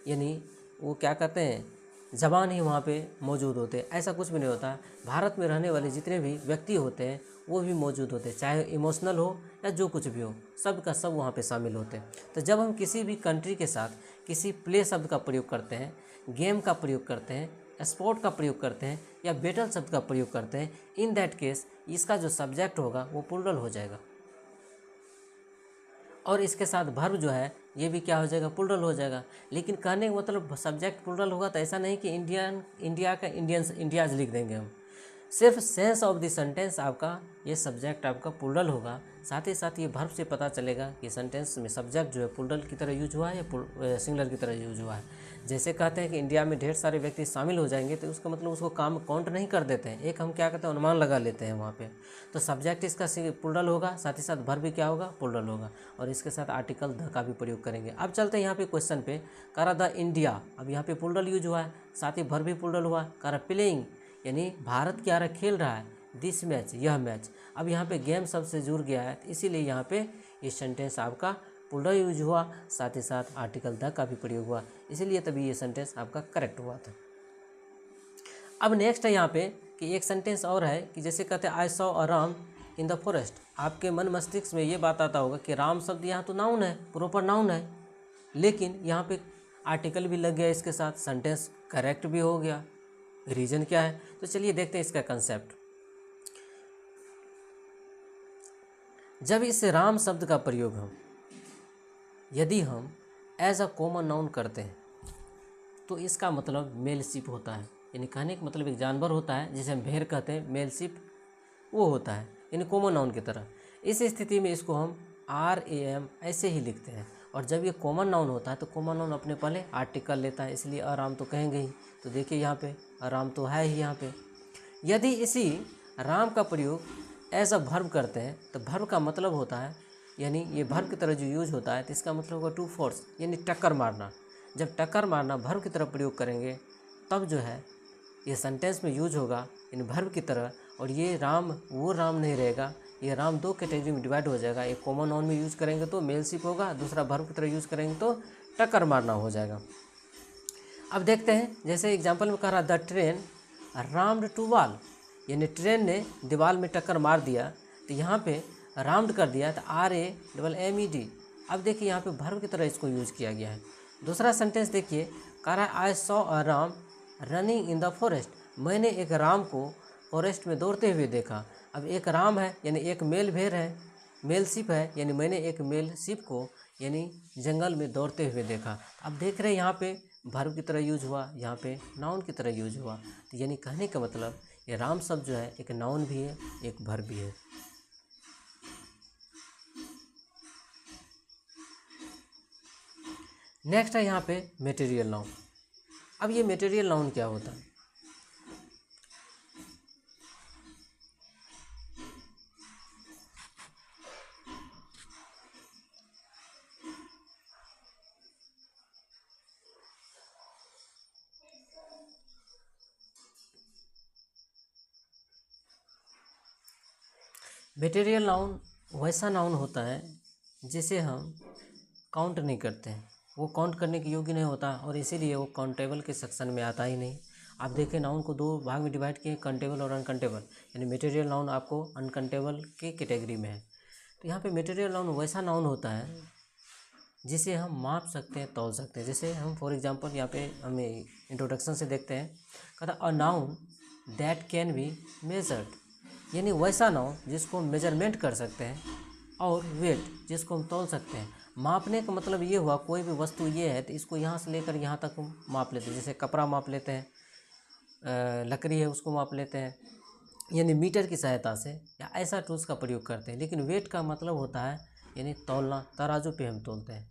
यानी वो क्या कहते हैं जवान ही वहाँ पे मौजूद होते हैं, ऐसा कुछ भी नहीं होता। भारत में रहने वाले जितने भी व्यक्ति होते हैं वो भी मौजूद होते हैं, चाहे इमोशनल हो या जो कुछ भी हो, सब का सब वहाँ पे शामिल होते हैं। तो जब हम किसी भी कंट्री के साथ किसी प्ले शब्द का प्रयोग करते हैं, गेम का प्रयोग करते हैं, स्पोर्ट का प्रयोग करते हैं या बैटल शब्द का प्रयोग करते हैं, इन दैट केस इसका जो सब्जेक्ट होगा वो प्लुरल हो जाएगा, और इसके साथ वर्ब जो है ये भी क्या हो जाएगा, प्लुरल हो जाएगा। लेकिन कहने का मतलब सब्जेक्ट प्लुरल होगा तो ऐसा नहीं कि इंडिया का इंडियंस इंडियाज लिख देंगे हम, सिर्फ सेंस ऑफ द सेंटेंस आपका ये सब्जेक्ट आपका प्लुरल होगा। साथ ही साथ ये वर्ब से पता चलेगा कि सेंटेंस में सब्जेक्ट जो है प्लुरल की तरह यूज हुआ है या सिंगुलर की तरह यूज हुआ है। जैसे कहते हैं कि इंडिया में ढेर सारे व्यक्ति शामिल हो जाएंगे तो उसका मतलब उसको काम काउंट नहीं कर देते हैं, एक हम क्या कहते हैं अनुमान लगा लेते हैं वहाँ पे। तो सब्जेक्ट इसका प्लुरल होगा, साथ ही साथ वर्ब भी क्या होगा, प्लुरल होगा, और इसके साथ आर्टिकल द का भी प्रयोग करेंगे। अब चलते हैं यहाँ पे क्वेश्चन पे, कह रहा द इंडिया, अब यहाँ पे प्लुरल यूज हुआ है, साथ ही वर्ब भी प्लुरल हुआ, कह रहा प्लेइंग यानी भारत क्या रहा खेल रहा है, दिस मैच यह मैच। अब यहाँ पे गेम शब्द से जुड़ गया है, इसीलिए यहाँ पे ये सेंटेंस आपका प्लुरल यूज हुआ, साथ ही साथ आर्टिकल द का भी प्रयोग हुआ, इसीलिए तभी ये सेंटेंस आपका करेक्ट हुआ था। अब नेक्स्ट है यहाँ पे कि एक सेंटेंस और है कि जैसे कहते हैं I saw a Ram in the forest, आपके मन मस्तिष्क में ये बात आता होगा कि राम शब्द यहाँ तो नाउन है, प्रॉपर नाउन है, लेकिन यहाँ पे आर्टिकल भी लग गया इसके साथ, सेंटेंस करेक्ट भी हो गया। रीजन क्या है। तो चलिए देखते हैं इसका कंसेप्ट। जब इस राम शब्द का प्रयोग यदि हम एज अ कॉमन नाउन करते हैं तो इसका मतलब मेल शिप होता है। यानी कहने का मतलब एक जानवर होता है जिसे हम भेड़ कहते हैं, मेल शिप वो होता है, यानी कॉमन नाउन की तरह। इस स्थिति में इसको हम RAM ऐसे ही लिखते हैं। और जब ये कॉमन नाउन होता है तो कॉमन नाउन अपने पहले आर्टिकल लेता है, इसलिए आराम तो कहेंगे ही। तो देखिए यहाँ पे आराम तो है ही यहाँ पे। यदि इसी राम का प्रयोग एज अ वर्ब करते हैं तो वर्ब का मतलब होता है, यानी ये वर्ब की तरह जो यूज होता है तो इसका मतलब होगा टू फोर्स, यानी टक्कर मारना। जब टक्कर मारना वर्ब की तरह प्रयोग करेंगे तब जो है ये सेंटेंस में यूज होगा, यानी वर्ब की तरह। और ये राम वो राम नहीं रहेगा, ये राम दो कैटेगरी में डिवाइड हो जाएगा। एक कॉमन नाउन में यूज करेंगे तो मेल शिप होगा, दूसरा वर्ब की तरह यूज करेंगे तो टक्कर मारना हो जाएगा। अब देखते हैं, जैसे एग्जाम्पल में कह रहा द ट्रेन राम्ड टू वॉल, यानी ट्रेन ने दीवार में टक्कर मार दिया। तो यहाँ पे राम्ड कर दिया तो RAMED। अब देखिए यहाँ पे वर्ब की तरह इसको यूज किया गया है। दूसरा सेंटेंस देखिए, कह रहा है I saw a Ram running in the forest, मैंने एक राम को फॉरेस्ट में दौड़ते हुए देखा। अब एक राम है यानी एक मेल भेड़ है, मेल शिप है, यानी मैंने एक मेल शिप को यानी जंगल में दौड़ते हुए देखा। अब देख रहे हैं यहाँ पे वर्ब की तरह यूज हुआ, यहाँ पे नाउन की तरह यूज हुआ। तो यानी कहने का मतलब ये राम शब्द जो है एक नाउन भी है, एक वर्ब भी है। नेक्स्ट है यहाँ पे मटेरियल नाउन। अब ये मटेरियल नाउन क्या होता है? मटेरियल नाउन वैसा नाउन होता है जिसे हम काउंट नहीं करते हैं, वो काउंट करने के योग्य नहीं होता और इसीलिए वो काउंटेबल के सेक्शन में आता ही नहीं। आप देखिए नाउन को दो भाग में डिवाइड किए, काउंटेबल और अनकाउंटेबल, यानी मटेरियल नाउन आपको अनकाउंटेबल की कैटेगरी में है। तो यहाँ पे मटेरियल नाउन वैसा नाउन होता है जिसे हम माप सकते हैं, तौल सकते हैं। जैसे हम फॉर एग्जांपल यहाँ पे हमें इंट्रोडक्शन से देखते हैं, कहता a noun that can be measured, यानी वैसा नाउन जिसको हम मेजरमेंट कर सकते हैं, और वेट जिसको हम तौल सकते हैं। मापने का मतलब ये हुआ कोई भी वस्तु ये है तो इसको यहाँ से लेकर यहाँ तक हम माप लेते हैं। जैसे कपड़ा माप लेते हैं, लकड़ी है उसको माप लेते हैं, यानी मीटर की सहायता से या ऐसा टूल्स का प्रयोग करते हैं। लेकिन वेट का मतलब होता है यानी तौलना, तराजू पे हम तोलते हैं।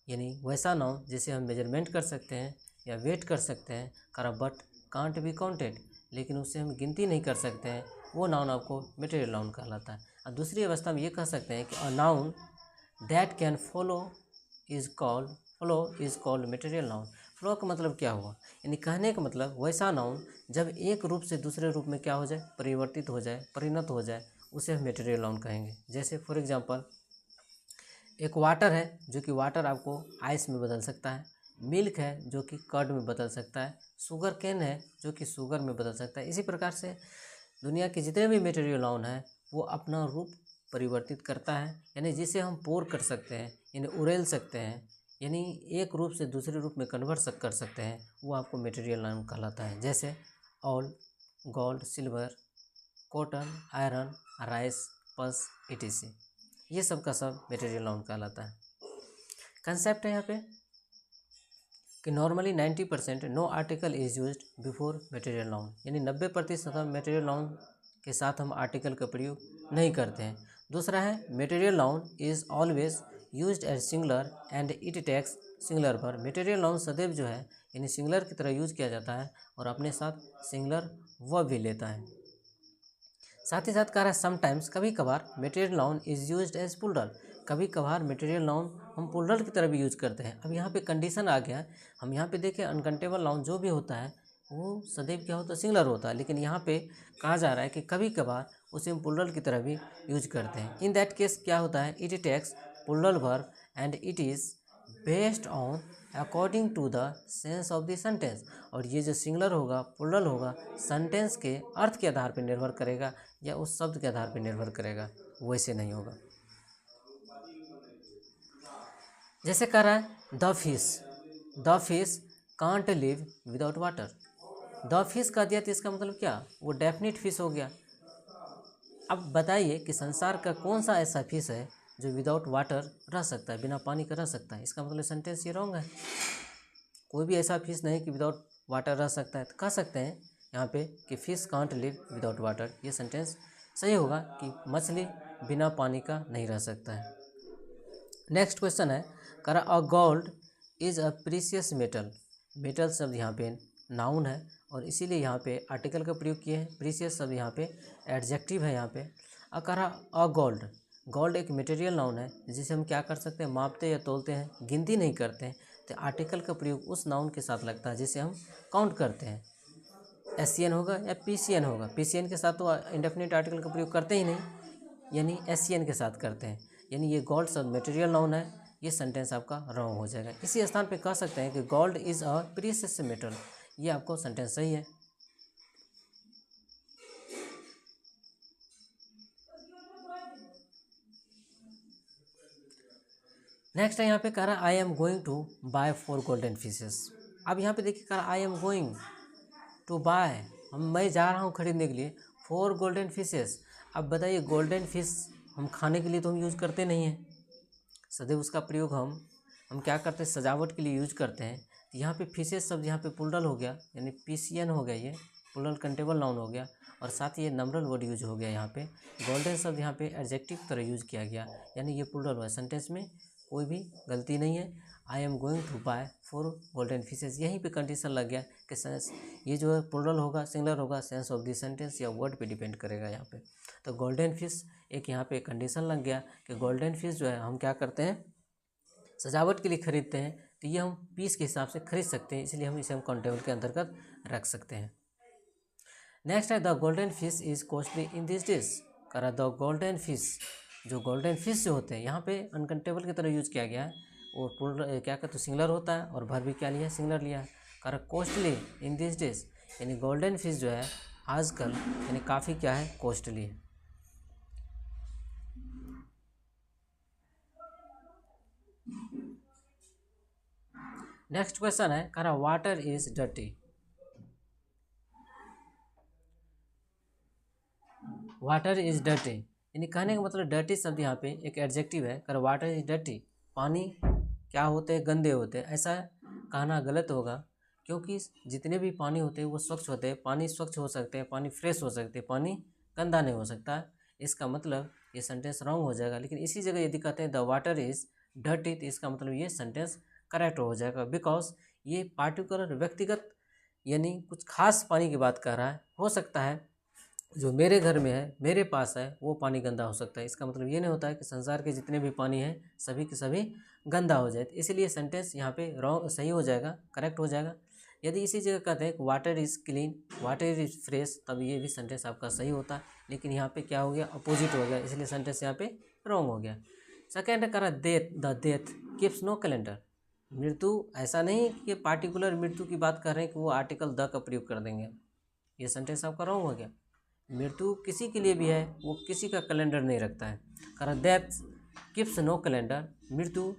यानी वैसा नाउन जिसे हम मेजरमेंट कर सकते हैं या वेट कर सकते हैं, करा बट कांट बी काउंटेड, लेकिन उससे हम गिनती नहीं कर सकते हैं, वो नाउन आपको मटेरियल नाउन कहलाता है। और दूसरी अवस्था में ये कह सकते हैं कि a noun that can follow is called material noun. Flow का मतलब क्या हुआ, यानी कहने का मतलब वैसा नाउन जब एक रूप से दूसरे रूप में क्या हो जाए, परिवर्तित हो जाए, परिणत हो जाए, उसे हम मटेरियल नाउन कहेंगे। जैसे फॉर एग्जांपल एक वाटर है जो कि वाटर आपको आइस में बदल सकता है, मिल्क है जो कि कर्ड में बदल सकता है, शुगर केन है जो कि शुगर में बदल सकता है। इसी प्रकार से दुनिया के जितने भी मटेरियल नाउन है वो अपना रूप परिवर्तित करता है, यानी जिसे हम पोर कर सकते हैं, यानी उड़ेल सकते हैं, यानी एक रूप से दूसरे रूप में कन्वर्ट कर सकते हैं, वो आपको मटेरियल नाउन कहलाता है। जैसे all, gold, silver, cotton, iron, rice, pulse, etc, ये सब का सब मटेरियल नाउन कहलाता है। कंसेप्ट है यहाँ पे कि normally 90% no article is used before material noun, यानी 90% हम मटेरियल नाउन के साथ हम आर्टिकल का प्रयोग नहीं करते हैं। दूसरा है material noun is always used as singular and it takes singular पर। मटेरियल नाउन सदैव जो है यानी सिंगुलर की तरह यूज किया जाता है और अपने साथ सिंगुलर वर्ब भी लेता है। साथ ही साथ कह रहा है समटाइम्स, कभी कभार material noun is used as plural, कभी कभार मटेरियल नाउन हम प्लूरल की तरह भी यूज करते हैं। अब यहाँ पे कंडीशन आ गया, हम यहाँ पे देखें अनकाउंटेबल नाउन जो भी होता है वो सदैव क्या होता है, सिंगुलर होता है, लेकिन यहाँ पे कहा जा रहा है कि कभी कभार उसे हम प्लूरल की तरह भी यूज करते हैं। इन दैट केस क्या होता है, it takes plural verb and it is based on according to the sense of the sentence, और ये जो सिंगुलर होगा, प्लूरल होगा, सेंटेंस के अर्थ के आधार पर निर्भर करेगा या उस शब्द के आधार पर निर्भर करेगा, वैसे नहीं होगा। जैसे कह रहा है the fish can't live without water, the fish का दिया तो इसका मतलब क्या, वो डेफिनेट फिश हो गया। अब बताइए कि संसार का कौन सा ऐसा फिश है जो विदाउट वाटर रह सकता है, बिना पानी का रह सकता है। इसका मतलब सेंटेंस ये रॉन्ग है। कोई भी ऐसा फिश नहीं कि विदाउट वाटर रह सकता है। तो कह सकते हैं यहाँ पे कि fish can't live without water. ये सेंटेंस सही होगा कि मछली बिना पानी का नहीं रह सकता है। नेक्स्ट क्वेश्चन है, करा a gold is a precious metal. Metal शब्द यहाँ पे नाउन है और इसीलिए यहाँ पे आर्टिकल का प्रयोग किए हैं। प्रीशियस शब्द यहाँ पे एडजेक्टिव है। यहाँ पे करा अ गोल्ड, गोल्ड एक मटेरियल नाउन है जिसे हम क्या कर सकते हैं, मापते या तोलते हैं, गिनती नहीं करते हैं। तो आर्टिकल का प्रयोग उस नाउन के साथ लगता है जिसे हम काउंट करते हैं। एससीएन होगा या पीसीएन होगा। पीसीएन के साथ तो इंडेफिनिट आर्टिकल का प्रयोग करते ही नहीं, यानी एससीएन के साथ करते हैं। यानी ये गोल्ड शब्द मटेरियल नाउन है। ये सेंटेंस आपका रॉन्ग हो जाएगा। इसी स्थान पे कह सकते हैं कि gold is a precious metal. ये आपको सेंटेंस सही है। नेक्स्ट है यहाँ पे कह रहा है I am going to buy 4 golden fishes. अब यहाँ पे देखिए कह रहा I am going to buy, मैं जा रहा हूँ खरीदने के लिए 4 गोल्डन फिशेस। अब बताइए गोल्डन फिश हम खाने के लिए तो हम यूज़ करते नहीं हैं, सदैव उसका प्रयोग हम क्या करते हैं, सजावट के लिए यूज करते हैं। तो यहाँ पे फिशेस शब्द यहाँ पे प्लूरल हो गया, यानी पीसीएन हो गया, ये प्लूरल कंटेबल नाउन हो गया और साथ ही ये नंबरल वर्ड यूज हो गया। यहाँ पे गोल्डन शब्द यहाँ पे एडजेक्टिव तरह यूज किया गया, यानी ये प्लूरल हुआ। सेंटेंस में कोई भी गलती नहीं है। I am going to buy 4 golden fishes, यहीं पे कंडीशन लग गया कि सेंस ये जो है प्लूरल होगा सिंगुलर होगा, सेंस ऑफ द सेंटेंस या वर्ड पे डिपेंड करेगा यहाँ पे। तो गोल्डन फिश एक यहाँ पे कंडीशन लग गया कि गोल्डन फिश जो है हम क्या करते हैं, सजावट के लिए खरीदते हैं। तो ये हम पीस के हिसाब से खरीद सकते हैं, इसलिए हम इसे हम काउंटेबल के अंतर्गत रख सकते हैं। नेक्स्ट है the golden fish is costly in this dish. करा द गोल्डन फिश, जो गोल्डन फिश जो होते हैं यहाँ पे अनकाउंटेबल की तरह यूज किया गया है। वो पूर्ण क्या कहते हैं, सिंगुलर होता है और भर भी क्या लिया है, सिंगुलर लिया है। करा कॉस्टली इन दिस डिश, यानी गोल्डन फिश जो है आजकल यानी काफ़ी क्या है, कॉस्टली है। नेक्स्ट क्वेश्चन है, कह रहा water is dirty. Water is dirty, यानी कहने का मतलब डर्टी शब्द यहाँ पे एक एडजेक्टिव है। कर वाटर इज डर्टी, पानी क्या होते हैं, गंदे होते हैं। ऐसा कहना गलत होगा, क्योंकि जितने भी पानी होते हैं वो स्वच्छ होते हैं। पानी स्वच्छ हो सकते हैं, पानी फ्रेश हो सकते हैं, पानी गंदा नहीं हो सकता। इसका मतलब ये सेंटेंस रॉन्ग हो जाएगा। लेकिन इसी जगह यदि कहते हैं द वाटर इज डर्टी, तो इसका मतलब ये सेंटेंस करेक्ट हो जाएगा, बिकॉज ये पार्टिकुलर व्यक्तिगत यानी कुछ खास पानी की बात कर रहा है। हो सकता है जो मेरे घर में है, मेरे पास है, वो पानी गंदा हो सकता है। इसका मतलब ये नहीं होता है कि संसार के जितने भी पानी हैं सभी के सभी गंदा हो जाए। तो इसीलिए सेंटेंस यहाँ पे रॉन्ग सही हो जाएगा, करेक्ट हो जाएगा। यदि इसी जगह कहते हैं water is clean, water is fresh, तब ये भी सेंटेंस आपका सही होता है। लेकिन यहाँ पे क्या हो गया, अपोजिट हो गया, इसलिए सेंटेंस यहाँ पे रॉन्ग हो गया। सेकेंड करा death, the death keeps no calendar. मृत्यु ऐसा नहीं कि पार्टिकुलर मृत्यु की बात कर रहे हैं कि वो आर्टिकल द का प्रयोग कर देंगे, ये सेंटेंस आपका रॉन्ग हो गया। मृत्यु किसी के लिए भी है, वो किसी का कैलेंडर नहीं रखता है। कारण डेथ कीप्स नो कैलेंडर, मृत्यु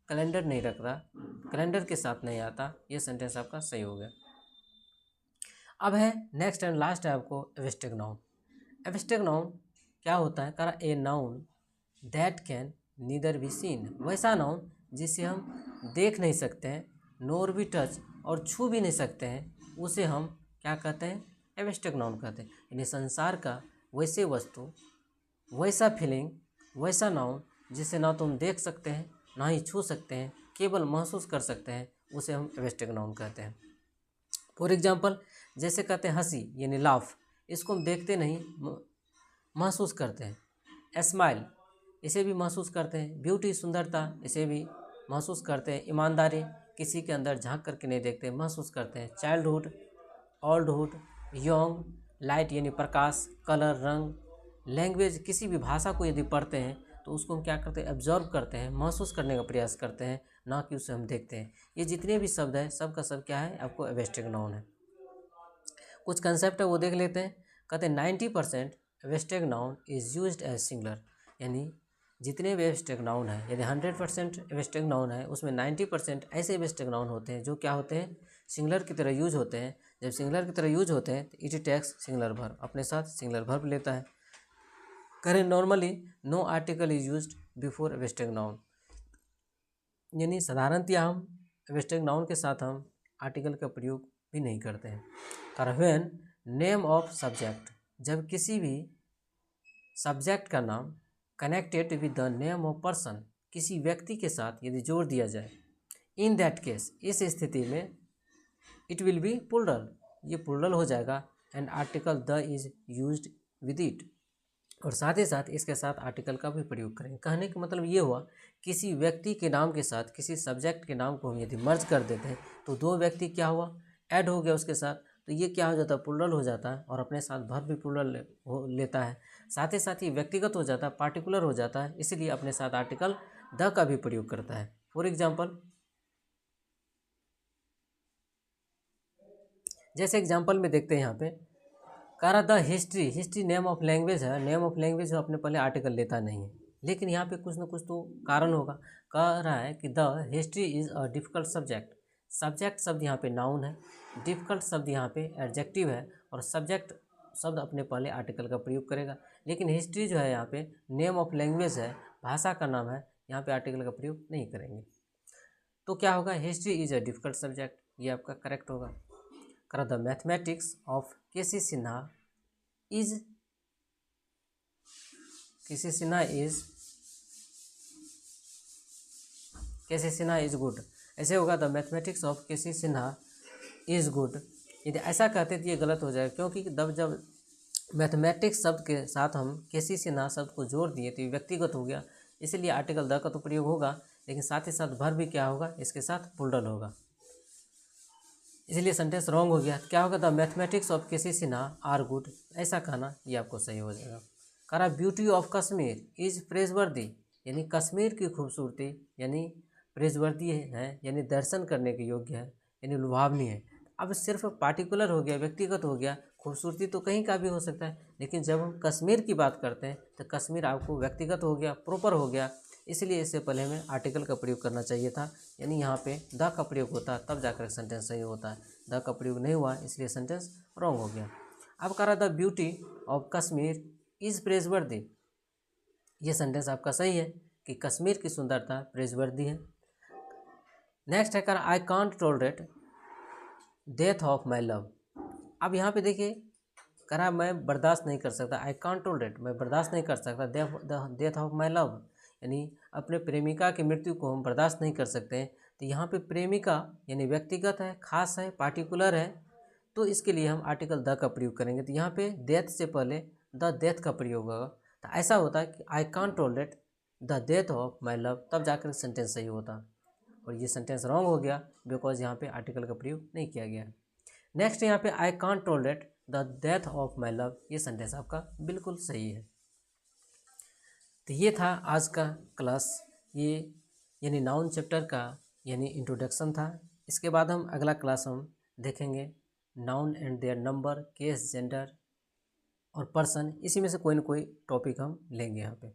कैलेंडर नहीं रखता, कैलेंडर के साथ नहीं आता। ये सेंटेंस आपका सही हो गया। अब है नेक्स्ट एंड लास्ट है आपको एब्स्ट्रैक्ट नाउन। एब्स्ट्रैक्ट नाउन क्या होता है, कारण a noun that can neither be seen, वैसा नाउन जिसे हम देख नहीं सकते हैं, नोर भी टच और छू भी नहीं सकते हैं, उसे हम क्या कहते हैं, एब्स्ट्रैक्ट नाउन कहते हैं। यानी संसार का वैसे वस्तु, वैसा फीलिंग, वैसा नाउन जिसे ना तुम देख सकते हैं ना ही छू सकते हैं, केवल महसूस कर सकते हैं, उसे हम एब्स्ट्रैक्ट नाउन कहते हैं। फॉर एग्जांपल जैसे कहते हैं हंसी यानी लाफ, इसको हम देखते नहीं, महसूस करते हैं। स्माइल, इसे भी महसूस करते हैं। ब्यूटी, सुंदरता, इसे भी महसूस करते हैं। ईमानदारी, किसी के अंदर झांक करके नहीं देखते, महसूस करते हैं। चाइल्डहुड, ओल्डहुड, यंग, लाइट यानी प्रकाश, कलर, रंग, लैंग्वेज, किसी भी भाषा को यदि पढ़ते हैं तो उसको हम क्या करते हैं, एब्जॉर्व करते हैं, महसूस करने का प्रयास करते हैं, ना कि उसे हम देखते हैं। ये जितने भी शब्द हैं सब का सब क्या है, आपको एब्स्ट्रैक्ट नाउन है। कुछ कंसेप्ट है वो देख लेते हैं। कहते हैं 90% abstract noun is used as singular, यानी जितने भी एब्स्ट्रैक्ट नाउन है, यदि 100% एब्स्ट्रैक्ट नाउन है उसमें 90% ऐसे एब्स्ट्रैक्ट नाउन होते हैं जो क्या होते हैं, सिंगुलर की तरह यूज होते हैं। जब सिंगुलर की तरह यूज होते हैं तो इट टेक्स सिंगुलर वर्ब, अपने साथ सिंगुलर वर्ब लेता है। करें normally no article is used before western noun, यानी साधारणतया हम वेस्टर्न नाउन के साथ हम आर्टिकल का प्रयोग भी नहीं करते हैं। व्हेन नेम ऑफ सब्जेक्ट, जब किसी भी सब्जेक्ट का नाम connected with the name of person, किसी व्यक्ति के साथ यदि जोड़ दिया जाए, इन दैट केस, इस स्थिति में इट विल बी प्लूरल, ये प्लूरल हो जाएगा, and article the is used with it, और साथ ही साथ इसके साथ आर्टिकल का भी प्रयोग करेंगे। कहने का मतलब ये हुआ, किसी व्यक्ति के नाम के साथ किसी सब्जेक्ट के नाम को हम यदि मर्ज कर देते हैं तो दो व्यक्ति क्या हुआ, ऐड हो गया उसके साथ, तो ये क्या हो जाता है, प्लूरल हो जाता है, और अपने साथ वर्ब भी प्लूरल लेता है। साथ ही व्यक्तिगत हो जाता है, पार्टिकुलर हो जाता है, इसीलिए अपने साथ आर्टिकल द का भी प्रयोग करता है। फॉर एग्जाम्पल, जैसे एग्जाम्पल में देखते हैं यहाँ पे कह रहा the history, history name of language है, नेम ऑफ लैंग्वेज अपने पहले आर्टिकल लेता नहीं है, लेकिन यहाँ पे कुछ ना कुछ तो कारण होगा। कह रहा है कि the history is a difficult subject, subject शब्द यहाँ पे नाउन है, डिफ़िकल्ट शब्द यहाँ पे एडजेक्टिव है, और सब्जेक्ट शब्द अपने पहले आर्टिकल का प्रयोग करेगा। लेकिन हिस्ट्री जो है यहाँ पे नेम ऑफ लैंग्वेज है, भाषा का नाम है, यहाँ पे आर्टिकल का प्रयोग नहीं करेंगे। तो क्या होगा, history is a difficult subject, ये आपका करेक्ट होगा। करा the mathematics of KC Sinha is, KC Sinha is good, ऐसे होगा the mathematics of KC Sinha is good. यदि ऐसा कहते तो ये गलत हो जाएगा, क्योंकि जब मैथमेटिक्स शब्द के साथ हम केसी सिन्हा शब्द को जोड़ दिए तो ये व्यक्तिगत हो गया, इसलिए आर्टिकल द का तो प्रयोग होगा, लेकिन साथ ही साथ वर्ब भी क्या होगा, इसके साथ प्लूरल होगा, इसलिए सेंटेंस रॉन्ग हो गया। क्या होगा, the mathematics of KC Sinha are good, ऐसा कहना ये आपको सही हो जाएगा। कह रहा beauty of Kashmir is praiseworthy, यानी कश्मीर की खूबसूरती यानी प्रेजवर्दी है, यानी दर्शन करने के योग्य है, यानी लुभावनी है। अब सिर्फ पार्टिकुलर हो गया, व्यक्तिगत हो गया, खूबसूरती तो कहीं का भी हो सकता है, लेकिन जब हम कश्मीर की बात करते हैं तो कश्मीर आपको व्यक्तिगत हो गया, प्रॉपर हो गया, इसलिए इससे पहले हमें आर्टिकल का प्रयोग करना चाहिए था, यानी यहाँ पे द का प्रयोग होता तब जाकर सेंटेंस सही होता है। द का प्रयोग नहीं हुआ, इसलिए सेंटेंस रॉन्ग हो गया। अब कह रहा the beauty of Kashmir is प्रेजवर्दी, ये सेंटेंस आपका सही है कि कश्मीर की सुंदरता प्रेजवर्दी है। नेक्स्ट है, कह रहा I can't tolerate death of my love. अब यहाँ पे देखिए, कह रहा मैं बर्दाश्त नहीं कर सकता, आई कांट टॉलरेट, मैं बर्दाश्त नहीं कर सकता डेथ ऑफ माई लव, यानी अपने प्रेमिका की मृत्यु को हम बर्दाश्त नहीं कर सकते हैं। तो यहाँ पे प्रेमिका यानी व्यक्तिगत है, खास है, पार्टिकुलर है, तो इसके लिए हम आर्टिकल द का प्रयोग करेंगे। तो यहाँ पे डेथ से पहले द डेथ का प्रयोग होगा, तो ऐसा होता है कि I can't tolerate the death of my love, तब जाकर सेंटेंस सही होता, और ये सेंटेंस रॉन्ग हो गया बिकॉज यहाँ पे आर्टिकल का प्रयोग नहीं किया गया। नेक्स्ट यहाँ पे I can't tolerate the death of my love, ये सेंटेंस आपका बिल्कुल सही है। तो ये था आज का क्लास, ये यानी नाउन चैप्टर का यानी इंट्रोडक्शन था। इसके बाद हम अगला क्लास हम देखेंगे noun and their number, case, gender और पर्सन, इसी में से कोई ना कोई टॉपिक हम लेंगे यहाँ पे।